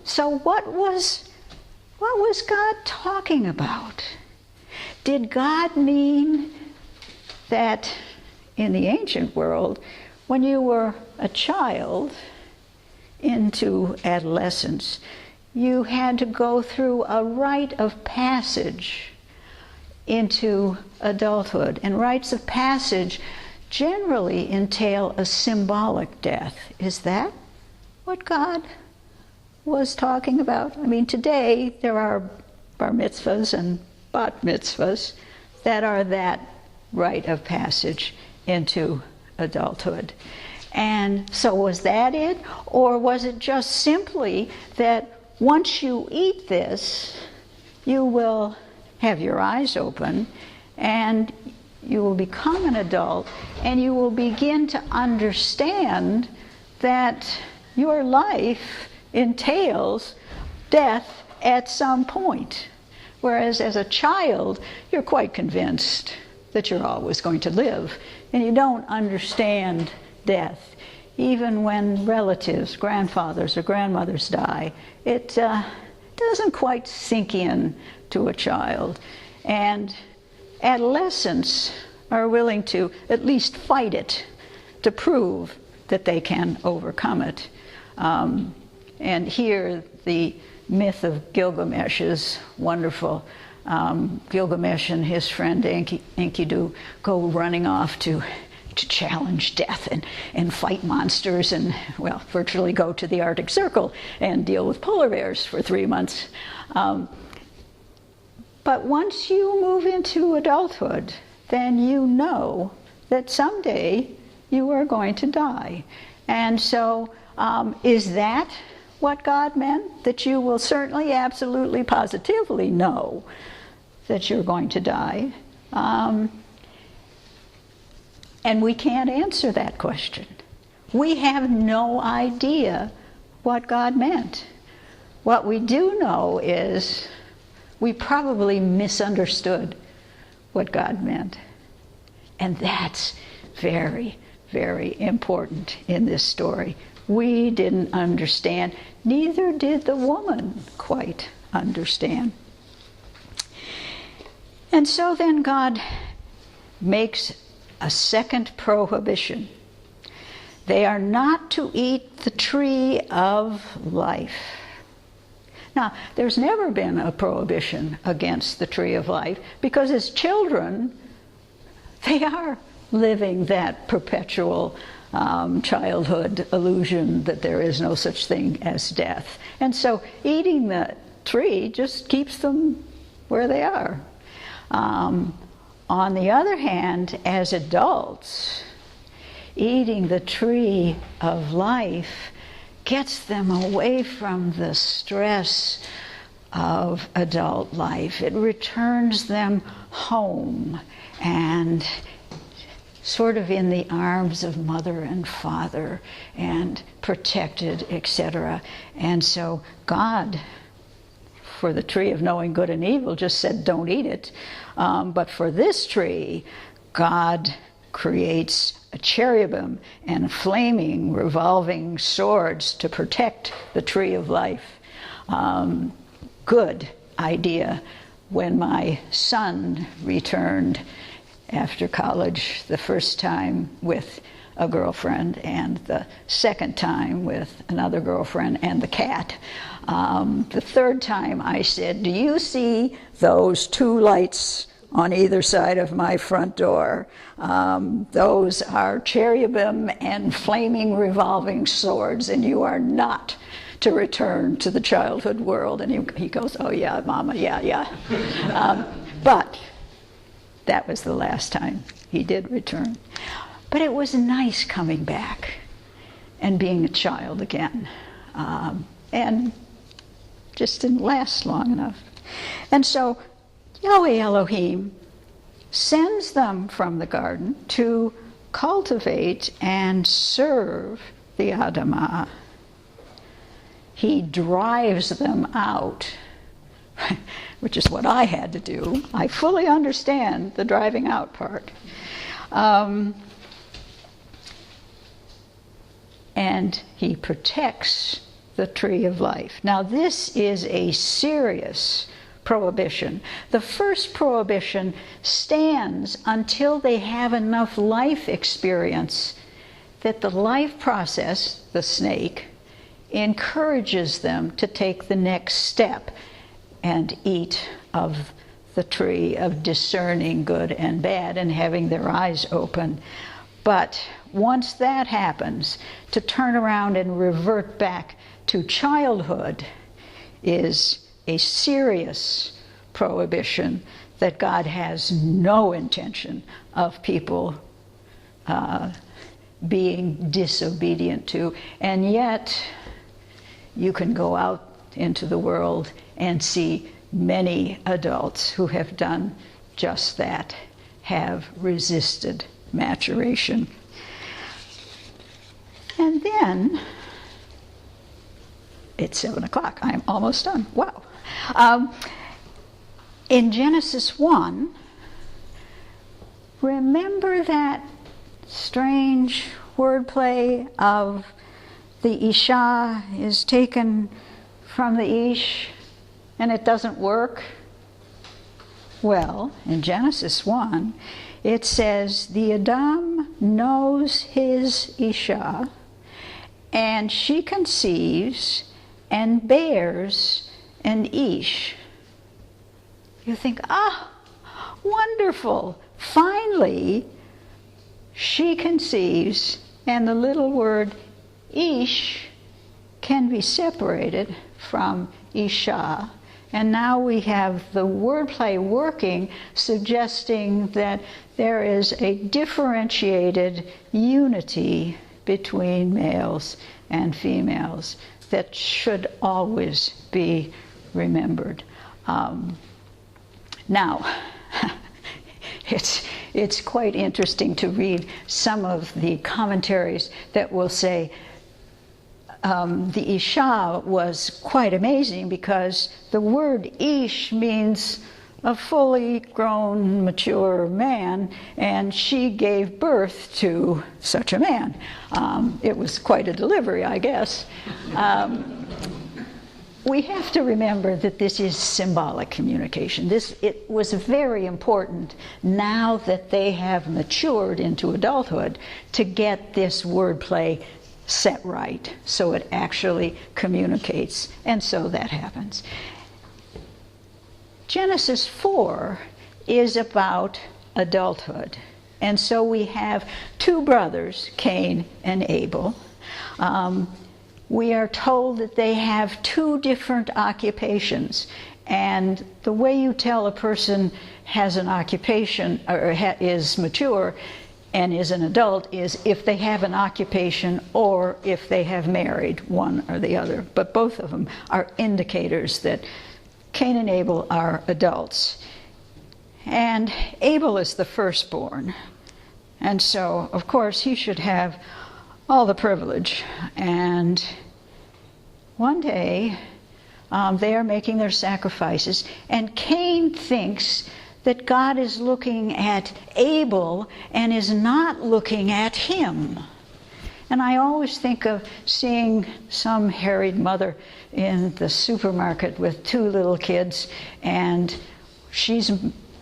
So what was God talking about? Did God mean that in the ancient world, when you were a child into adolescence, you had to go through a rite of passage into adulthood? And rites of passage generally entail a symbolic death. Is that what God was talking about? I mean, today there are bar mitzvahs and bat mitzvahs that are that rite of passage into adulthood. And so was that it? Or was it just simply that once you eat this, you will have your eyes open and you will become an adult and you will begin to understand that your life entails death at some point? Whereas as a child, you're quite convinced that you're always going to live, and you don't understand death. Even when relatives, grandfathers or grandmothers die, it doesn't quite sink in to a child. And adolescents are willing to at least fight it to prove that they can overcome it. And here the myth of Gilgamesh is wonderful. Gilgamesh and his friend Enkidu go running off to challenge death and fight monsters and, well, virtually go to the Arctic Circle and deal with polar bears for 3 months. But once you move into adulthood, then you know that someday you are going to die. And so is that what God meant? That you will certainly, absolutely, positively know that you're going to die? And we can't answer that question. We have no idea what God meant. What we do know is we probably misunderstood what God meant. And that's very, very important in this story. We didn't understand. Neither did the woman quite understand. And so then God makes a second prohibition. They are not to eat the tree of life. Now, there's never been a prohibition against the tree of life, because as children, they are living that perpetual childhood illusion that there is no such thing as death. And so eating the tree just keeps them where they are. On the other hand, as adults, eating the tree of life gets them away from the stress of adult life. It returns them home and sort of in the arms of mother and father and protected, etc. And so God, for the tree of knowing good and evil, just said don't eat it. But for this tree, God creates a cherubim and flaming, revolving swords to protect the tree of life. Good idea. When my son returned after college, the first time with a girlfriend and the second time with another girlfriend and the cat, the third time I said, do you see those 2 lights on either side of my front door? Those are cherubim and flaming revolving swords, and you are not to return to the childhood world. And he goes, oh yeah, Mama, yeah. But that was the last time he did return. But it was nice coming back and being a child again. And just didn't last long enough. And so Yahweh Elohim sends them from the garden to cultivate and serve the Adamah. He drives them out, which is what I had to do. I fully understand the driving out part. And he protects the tree of life. Now, this is a serious prohibition. The first prohibition stands until they have enough life experience that the life process, the snake, encourages them to take the next step and eat of the tree of discerning good and bad and having their eyes open. But once that happens, to turn around and revert back to childhood is a serious prohibition that God has no intention of people being disobedient to. And yet, you can go out into the world and see many adults who have done just that, have resisted maturation. And then, it's 7 o'clock. I'm almost done. Wow. In Genesis 1, remember that strange wordplay of the Isha is taken from the Ish and it doesn't work? Well, in Genesis 1, it says, the Adam knows his Isha, and she conceives and bears an Ish. You think, wonderful. Finally, she conceives, and the little word Ish can be separated from Isha. And now we have the wordplay working, suggesting that there is a differentiated unity between males and females that should always be remembered. Now, it's quite interesting to read some of the commentaries that will say the Isha was quite amazing because the word Ish means a fully grown, mature man, and she gave birth to such a man. It was quite a delivery, I guess. We have to remember that this is symbolic communication. It was very important now that they have matured into adulthood to get this wordplay set right so it actually communicates, and so that happens. Genesis 4 is about adulthood, and so we have two brothers, Cain and Abel. We are told that they have two different occupations, and the way you tell a person has an occupation or is mature and is an adult is if they have an occupation or if they have married, one or the other. But both of them are indicators that Cain and Abel are adults. And Abel is the firstborn, and so of course he should have all the privilege. And one day they are making their sacrifices, and Cain thinks that God is looking at Abel and is not looking at him. And I always think of seeing some harried mother in the supermarket with two little kids, and she's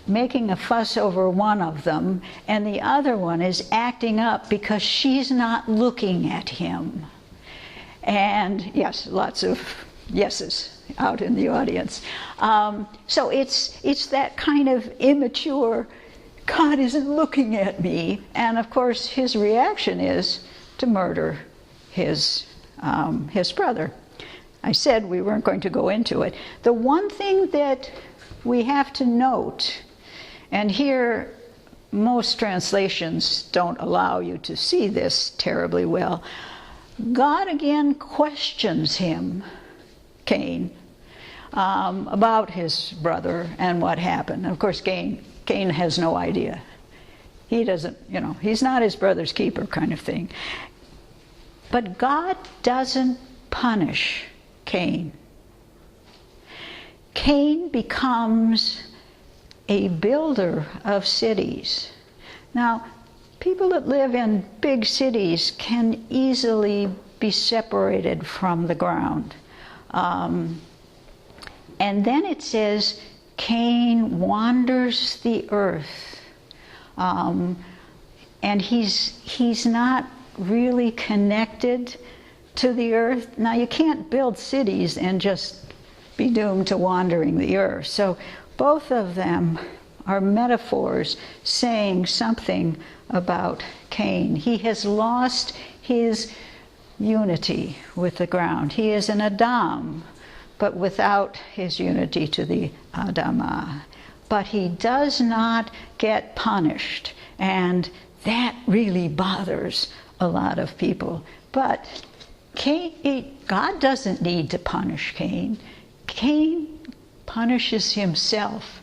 making a fuss over one of them, and the other one is acting up because she's not looking at him. And yes, lots of yeses out in the audience. So it's that kind of immature, God isn't looking at me. And of course his reaction is to murder his brother. I said we weren't going to go into it. The one thing that we have to note, And here, most translations don't allow you to see this terribly well. God again questions him, Cain, about his brother and what happened. And of course, Cain has no idea. He doesn't, he's not his brother's keeper kind of thing. But God doesn't punish Cain. Cain becomes a builder of cities. Now, people that live in big cities can easily be separated from the ground. And then it says, Cain wanders the earth. And he's not really connected to the earth. Now, you can't build cities and just be doomed to wandering the earth. So both of them are metaphors saying something about Cain. He has lost his unity with the ground. He is an Adam, but without his unity to the Adamah. But he does not get punished, and that really bothers a lot of people. But God doesn't need to punish Cain. Cain punishes himself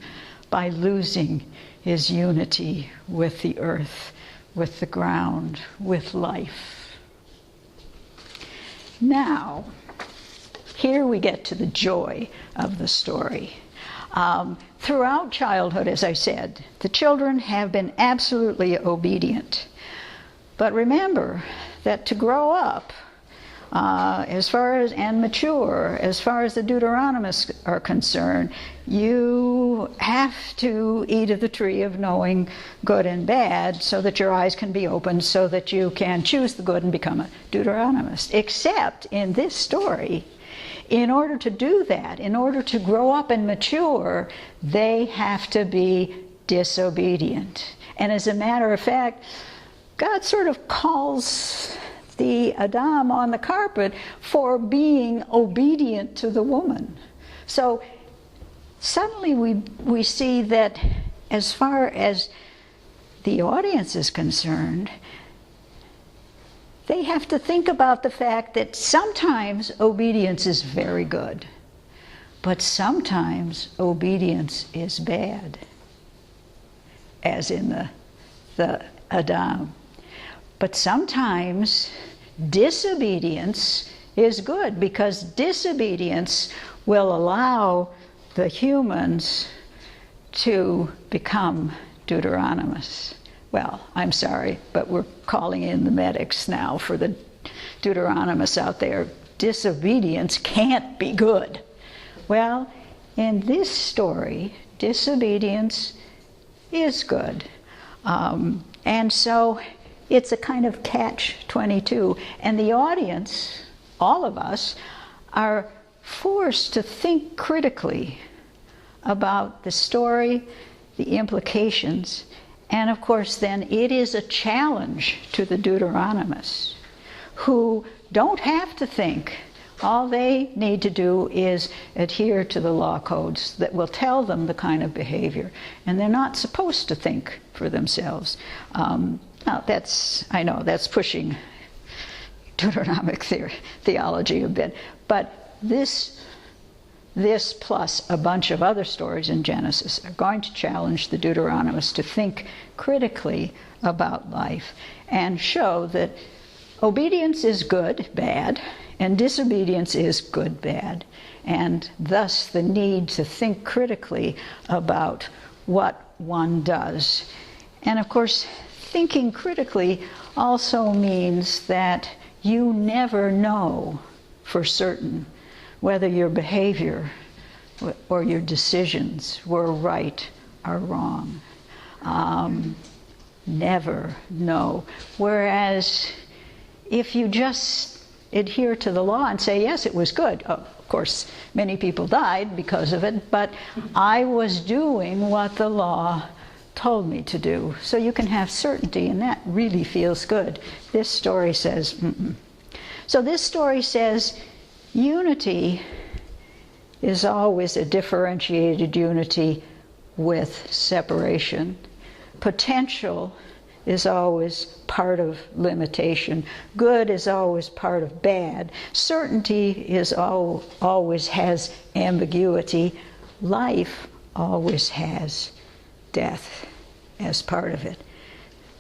by losing his unity with the earth, with the ground, with life. Now, here we get to the joy of the story. Throughout childhood, as I said, the children have been absolutely obedient. But remember that to grow up, and mature, as far as the Deuteronomists are concerned, you have to eat of the tree of knowing good and bad so that your eyes can be opened so that you can choose the good and become a Deuteronomist. Except in this story, in order to do that, in order to grow up and mature, they have to be disobedient. And as a matter of fact, God sort of calls the Adam on the carpet for being obedient to the woman. So suddenly we see that as far as the audience is concerned, they have to think about the fact that sometimes obedience is very good, but sometimes obedience is bad, as in the Adam. But sometimes disobedience is good, because disobedience will allow the humans to become Deuteronomists. Well, I'm sorry, but we're calling in the medics now for the Deuteronomists out there. Disobedience can't be good. Well, in this story, disobedience is good. And so it's a kind of catch-22. And the audience, all of us, are forced to think critically about the story, the implications, and of course then it is a challenge to the Deuteronomists, who don't have to think. All they need to do is adhere to the law codes that will tell them the kind of behavior, and they're not supposed to think for themselves. Now I know that's pushing Deuteronomic theology a bit, but this plus a bunch of other stories in Genesis are going to challenge the Deuteronomists to think critically about life and show that obedience is good, bad, and disobedience is good, bad, and thus the need to think critically about what one does. And of course, thinking critically also means that you never know for certain whether your behavior or your decisions were right or wrong. Never know. Whereas if you just adhere to the law and say, yes, it was good. Of course, many people died because of it, but I was doing what the law told me to do. So you can have certainty, and that really feels good. This story says, mm-mm. So this story says, unity is always a differentiated unity with separation. Potential is always part of limitation. Good is always part of bad. Certainty is always has ambiguity. Life always has death as part of it.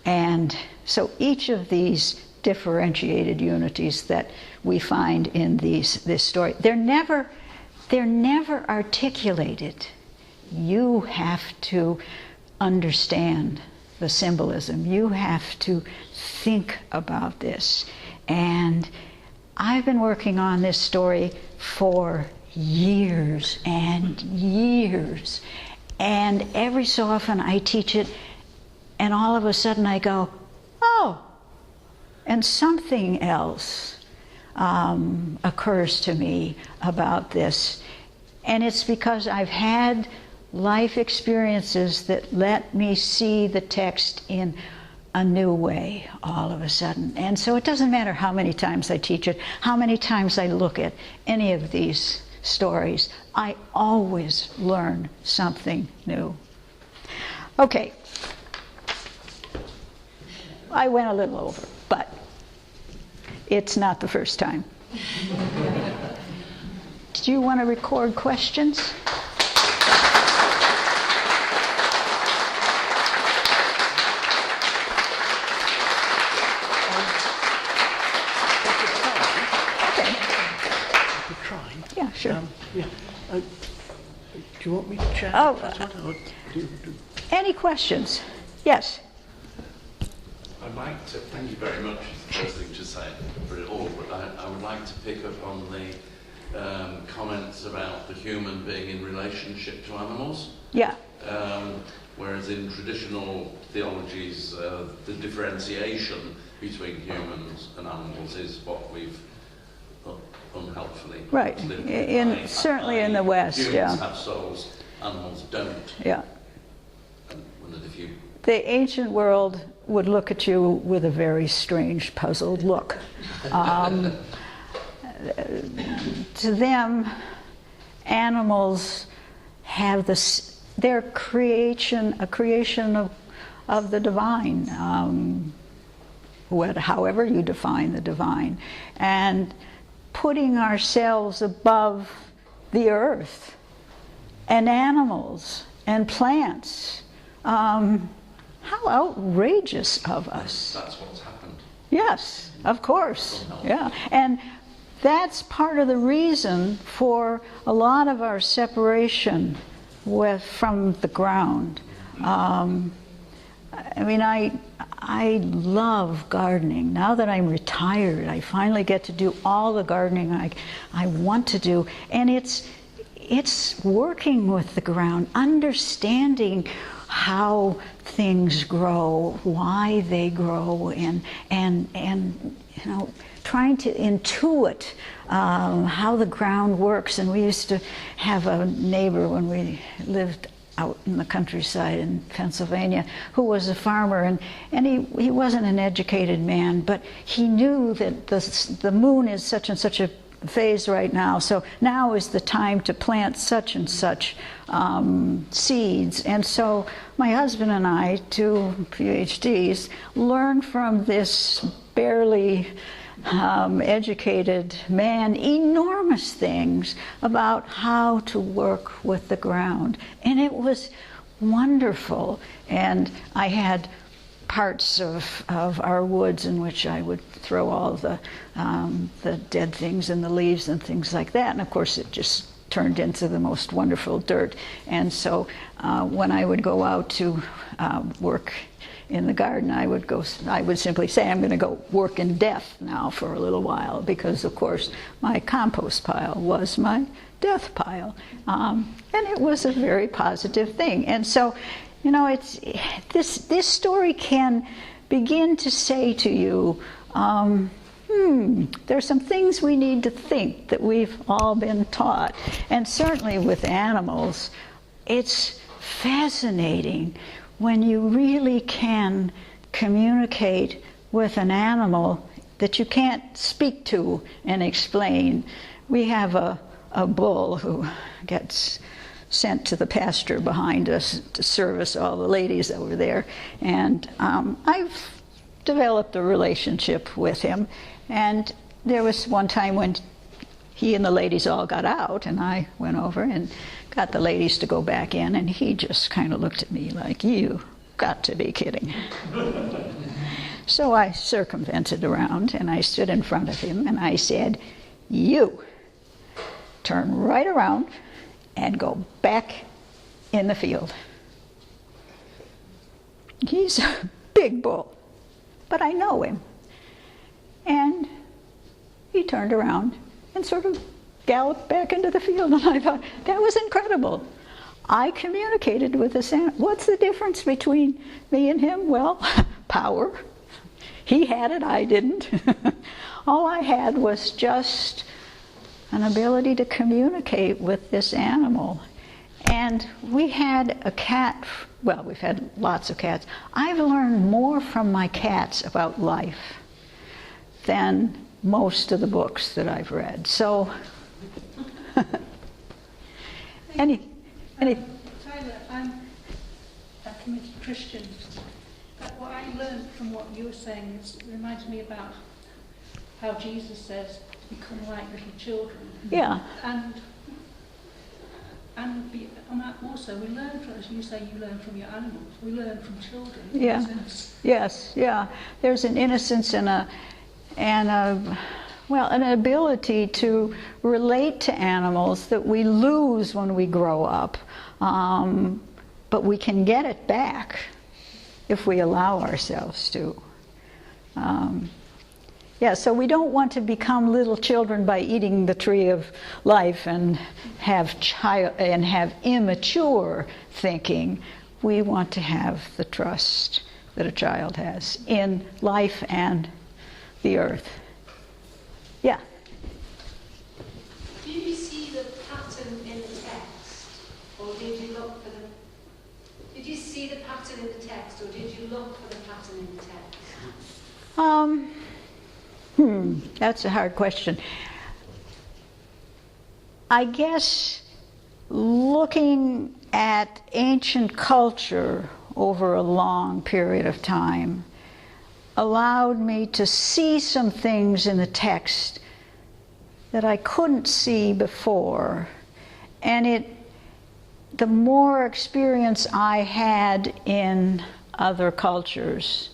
And so each of these differentiated unities that we find in this story, they're never articulated. You have to understand the symbolism. You have to think about this. And I've been working on this story for years and years. And every so often I teach it, and all of a sudden I go, oh, and something else occurs to me about this. And it's because I've had life experiences that let me see the text in a new way all of a sudden. And so it doesn't matter how many times I teach it, how many times I look at any of these stories, I always learn something new. Okay. I went a little over, but it's not the first time. Do you want to record questions? Yeah, sure. Do you want me to chat? Any questions? Yes. I'd like to, thank you very much, is the first thing to say for it all, but I would like to pick up on the comments about the human being in relationship to animals. Yeah. Whereas in traditional theologies, the differentiation between humans and animals is what we've unhelpfully right. Certainly in the West, humans have souls, animals don't. Yeah. And wondered if you... The ancient world would look at you with a very strange, puzzled look. To them, animals have this, their creation, a creation of the divine, however you define the divine, and putting ourselves above the earth and animals and plants. How outrageous of us. That's what's happened. Yes, of course. Yeah. And that's part of the reason for a lot of our separation from the ground. I mean, I love gardening. Now that I'm retired, I finally get to do all the gardening I want to do. And it's working with the ground, understanding how things grow, why they grow, and you know, trying to intuit how the ground works. And we used to have a neighbor when we lived out in the countryside in Pennsylvania who was a farmer, and he wasn't an educated man, but he knew that the moon is such and such a phase right now, so now is the time to plant such and such seeds. And so my husband and I, two PhDs, learned from this barely educated man enormous things about how to work with the ground. And it was wonderful. And I had parts of our woods in which I would throw all the dead things and the leaves and things like that. And of course it just turned into the most wonderful dirt. And so when I would go out to work in the garden, I would simply say, I'm going to go work in death now for a little while, because of course my compost pile was my death pile. And it was a very positive thing. And so, you know, it's this story can begin to say to you, there's some things we need to think that we've all been taught. And certainly with animals, it's fascinating when you really can communicate with an animal that you can't speak to and explain. We have a bull who gets sent to the pasture behind us to service all the ladies over there. And I've developed a relationship with him. And there was one time when he and the ladies all got out, and I went over and got the ladies to go back in, and he just kind of looked at me like, "You got to be kidding." So I circumvented around, and I stood in front of him, and I said, "You turn right around and go back in the field." He's a big bull, but I know him. And he turned around and sort of galloped back into the field, and I thought, that was incredible. I communicated with this animal. What's the difference between me and him? Well, power. He had it, I didn't. All I had was just an ability to communicate with this animal. And we had a cat, well, we've had lots of cats. I've learned more from my cats about life than most of the books that I've read. So, Tyler, I'm a committed Christian. But what I learned from what you were saying reminds me about how Jesus says, "Become like little children." yeah. And also, we learn from, as you say, you learn from your animals. We learn from children. Yeah. Yes, yeah. There's an innocence and an ability to relate to animals that we lose when we grow up. But we can get it back if we allow ourselves to. So we don't want to become little children by eating the tree of life and have immature thinking. We want to have the trust that a child has in life and the earth. Yeah. Did you see the pattern in the text, or did you look for the? Did you see the pattern in the text, or did you look for the pattern in the text? That's a hard question. I guess looking at ancient culture over a long period of time allowed me to see some things in the text that I couldn't see before. And the more experience I had in other cultures,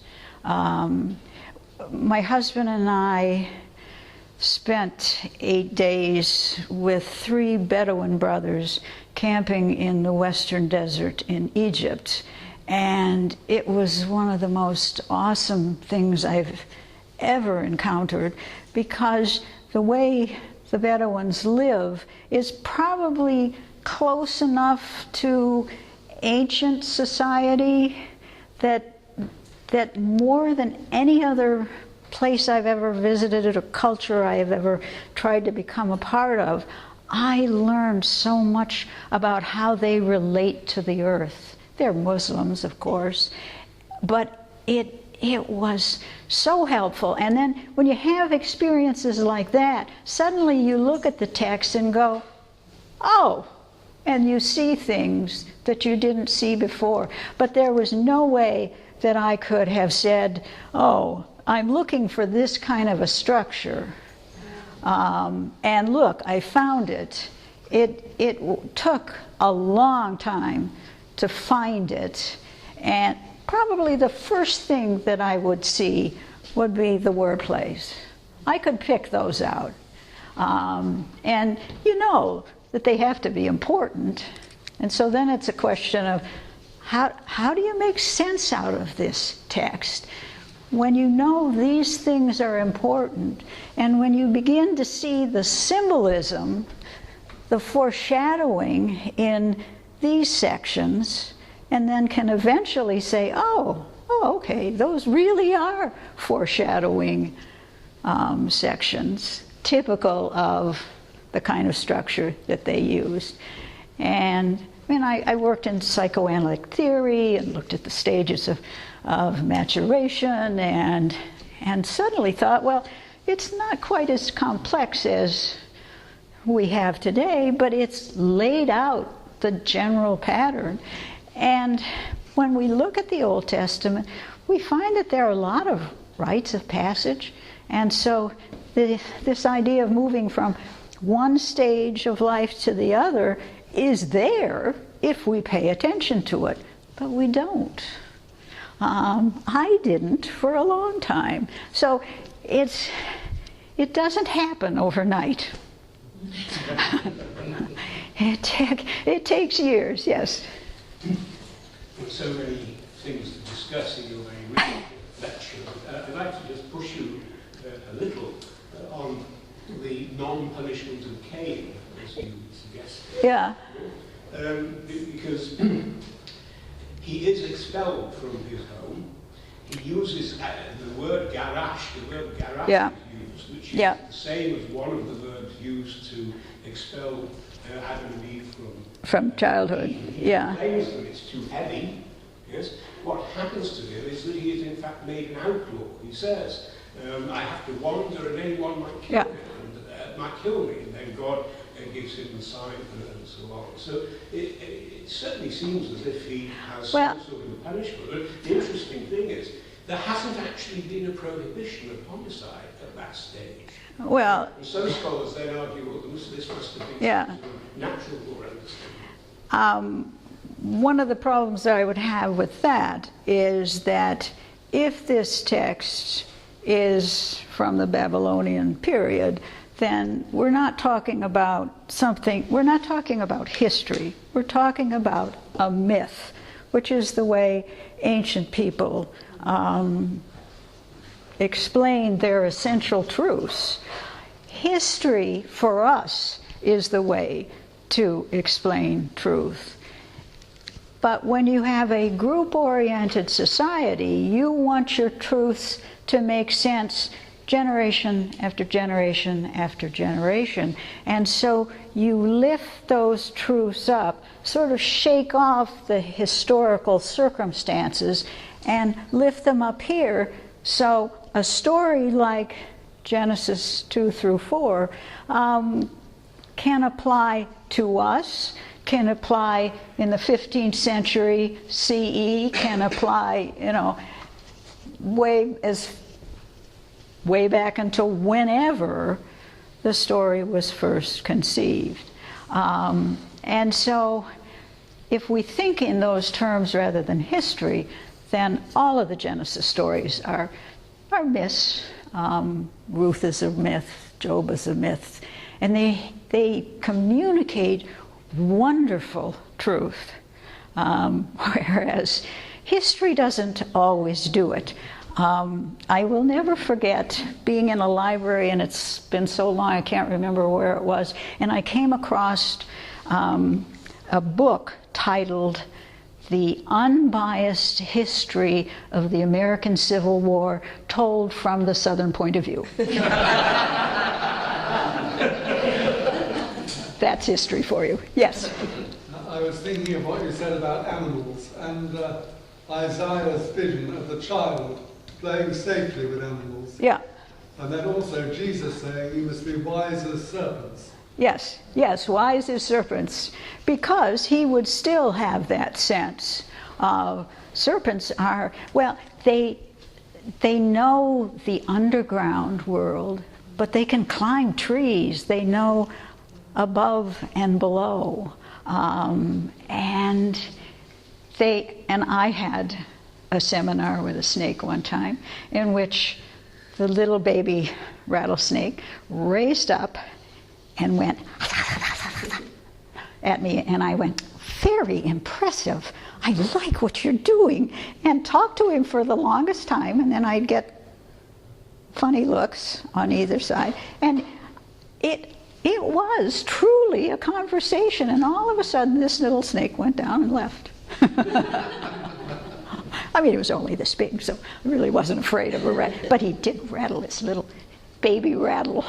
my husband and I spent 8 days with 3 Bedouin brothers camping in the western desert in Egypt. And it was one of the most awesome things I've ever encountered, because the way the Bedouins live is probably close enough to ancient society that more than any other place I've ever visited or culture I have ever tried to become a part of, I learned so much about how they relate to the earth. They're Muslims, of course, but it was so helpful. And then when you have experiences like that, suddenly you look at the text and go, oh, and you see things that you didn't see before. But there was no way that I could have said, oh, I'm looking for this kind of a structure. And look, I found it. It took a long time to find it. And probably the first thing that I would see would be the word plays. I could pick those out. And you know that they have to be important. And so then it's a question of how do you make sense out of this text when you know these things are important, and when you begin to see the symbolism, the foreshadowing in these sections, and then can eventually say, oh, okay, those really are foreshadowing sections, typical of the kind of structure that they used. And I worked in psychoanalytic theory and looked at the stages of maturation, and suddenly thought, well, it's not quite as complex as we have today, but it's laid out the general pattern. And when we look at the Old Testament, we find that there are a lot of rites of passage. And so this idea of moving from one stage of life to the other is there if we pay attention to it, but we don't. I didn't for a long time. So it doesn't happen overnight. It takes years, yes. With so many things to discuss in your very recent lecture, I'd like to just push you a little on the non-punishment of Cain, as you suggested. Yeah. Because he is expelled from his home. He uses the word garash. The word garash Yeah. is used, which is Yeah. the same as one of the verbs used to expel Adam and Eve From childhood, He yeah. claims that it's too heavy. Yes. What happens to him is that he is in fact made an outlaw. He says, I have to wander and anyone might kill Yeah. me, and might kill me, and then God gives him the sign and so on. So it certainly seems as if he has some sort of a punishment. But the interesting thing is, there hasn't actually been a prohibition of homicide at that stage. Well, And some scholars then argue, well, this must have been Yeah. some sort of natural law understanding. one of the problems that I would have with that is that if this text is from the Babylonian period, then we're not talking about something, we're not talking about history, we're talking about a myth, which is the way ancient people explain their essential truths. History, for us, is the way to explain truth. But when you have a group-oriented society, you want your truths to make sense generation after generation after generation. And so you lift those truths up, sort of shake off the historical circumstances and lift them up here. So a story like Genesis 2 through 4 can apply to us, can apply in the 15th century CE, can apply, way back until whenever the story was first conceived. And so if we think in those terms rather than history, then all of the Genesis stories are myths. Ruth is a myth, Job is a myth, and they communicate wonderful truth, whereas history doesn't always do it. I will never forget being in a library, and it's been so long I can't remember where it was, and I came across a book titled The Unbiased History of the American Civil War, Told from the Southern Point of View. That's history for you. Yes? I was thinking of what you said about animals, and Isaiah's vision of the child playing safely with animals. Yeah. And then also Jesus saying you must be wise as serpents. Yes, wise as serpents, because he would still have that sense. Serpents are, well, they know the underground world, but they can climb trees. They know above and below. And I had a seminar with a snake one time in which the little baby rattlesnake raised up and went at me, and I went, very impressive, I like what you're doing, and talked to him for the longest time, and then I'd get funny looks on either side, and it was truly a conversation, and all of a sudden this little snake went down and left. I mean, it was only this big, so I really wasn't afraid of a rat, but he did rattle, this little baby rattle.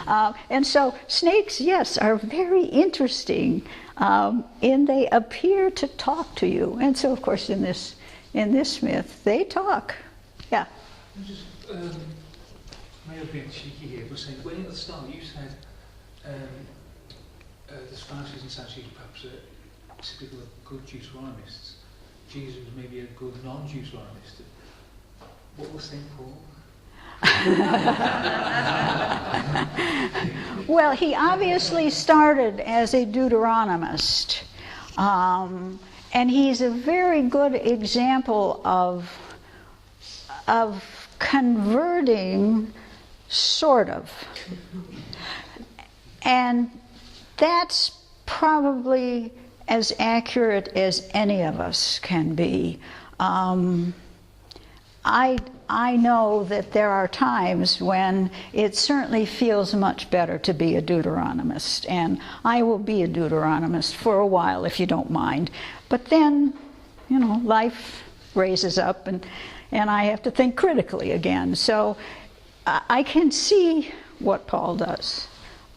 And so snakes, yes, are very interesting, and they appear to talk to you. And so, of course, in this myth, they talk. Yeah. I just may have been cheeky here, but saying when at the start you said the Pharisees and Sadducees perhaps are typical of good Deuteronomists. Jesus was maybe a good non-Deuteronomist. What was St. Paul? Well, he obviously started as a Deuteronomist. And he's a very good example of converting, sort of. And that's probably as accurate as any of us can be. I know that there are times when it certainly feels much better to be a Deuteronomist, and I will be a Deuteronomist for a while if you don't mind. But then, you know, life raises up and I have to think critically again. So I can see what Paul does.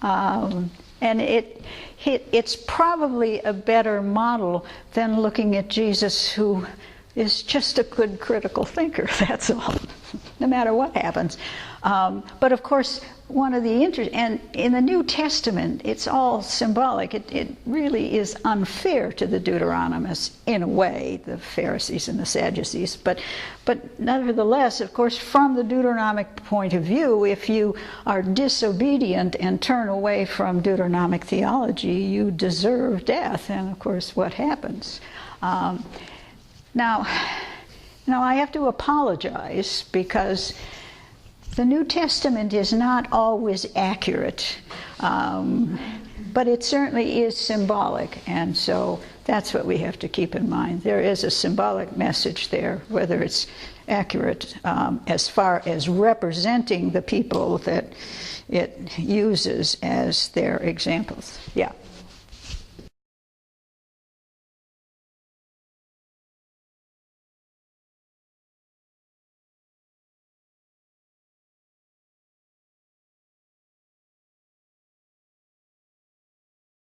And it's probably a better model than looking at Jesus, who is just a good critical thinker, that's all, no matter what happens. But of course, one of the and in the New Testament, it's all symbolic. It really is unfair to the Deuteronomists, in a way, the Pharisees and the Sadducees. But nevertheless, of course, from the Deuteronomic point of view, if you are disobedient and turn away from Deuteronomic theology, you deserve death. And of course, what happens? Now, I have to apologize because the New Testament is not always accurate, but it certainly is symbolic, and so that's what we have to keep in mind. There is a symbolic message there, whether it's accurate as far as representing the people that it uses as their examples. Yeah.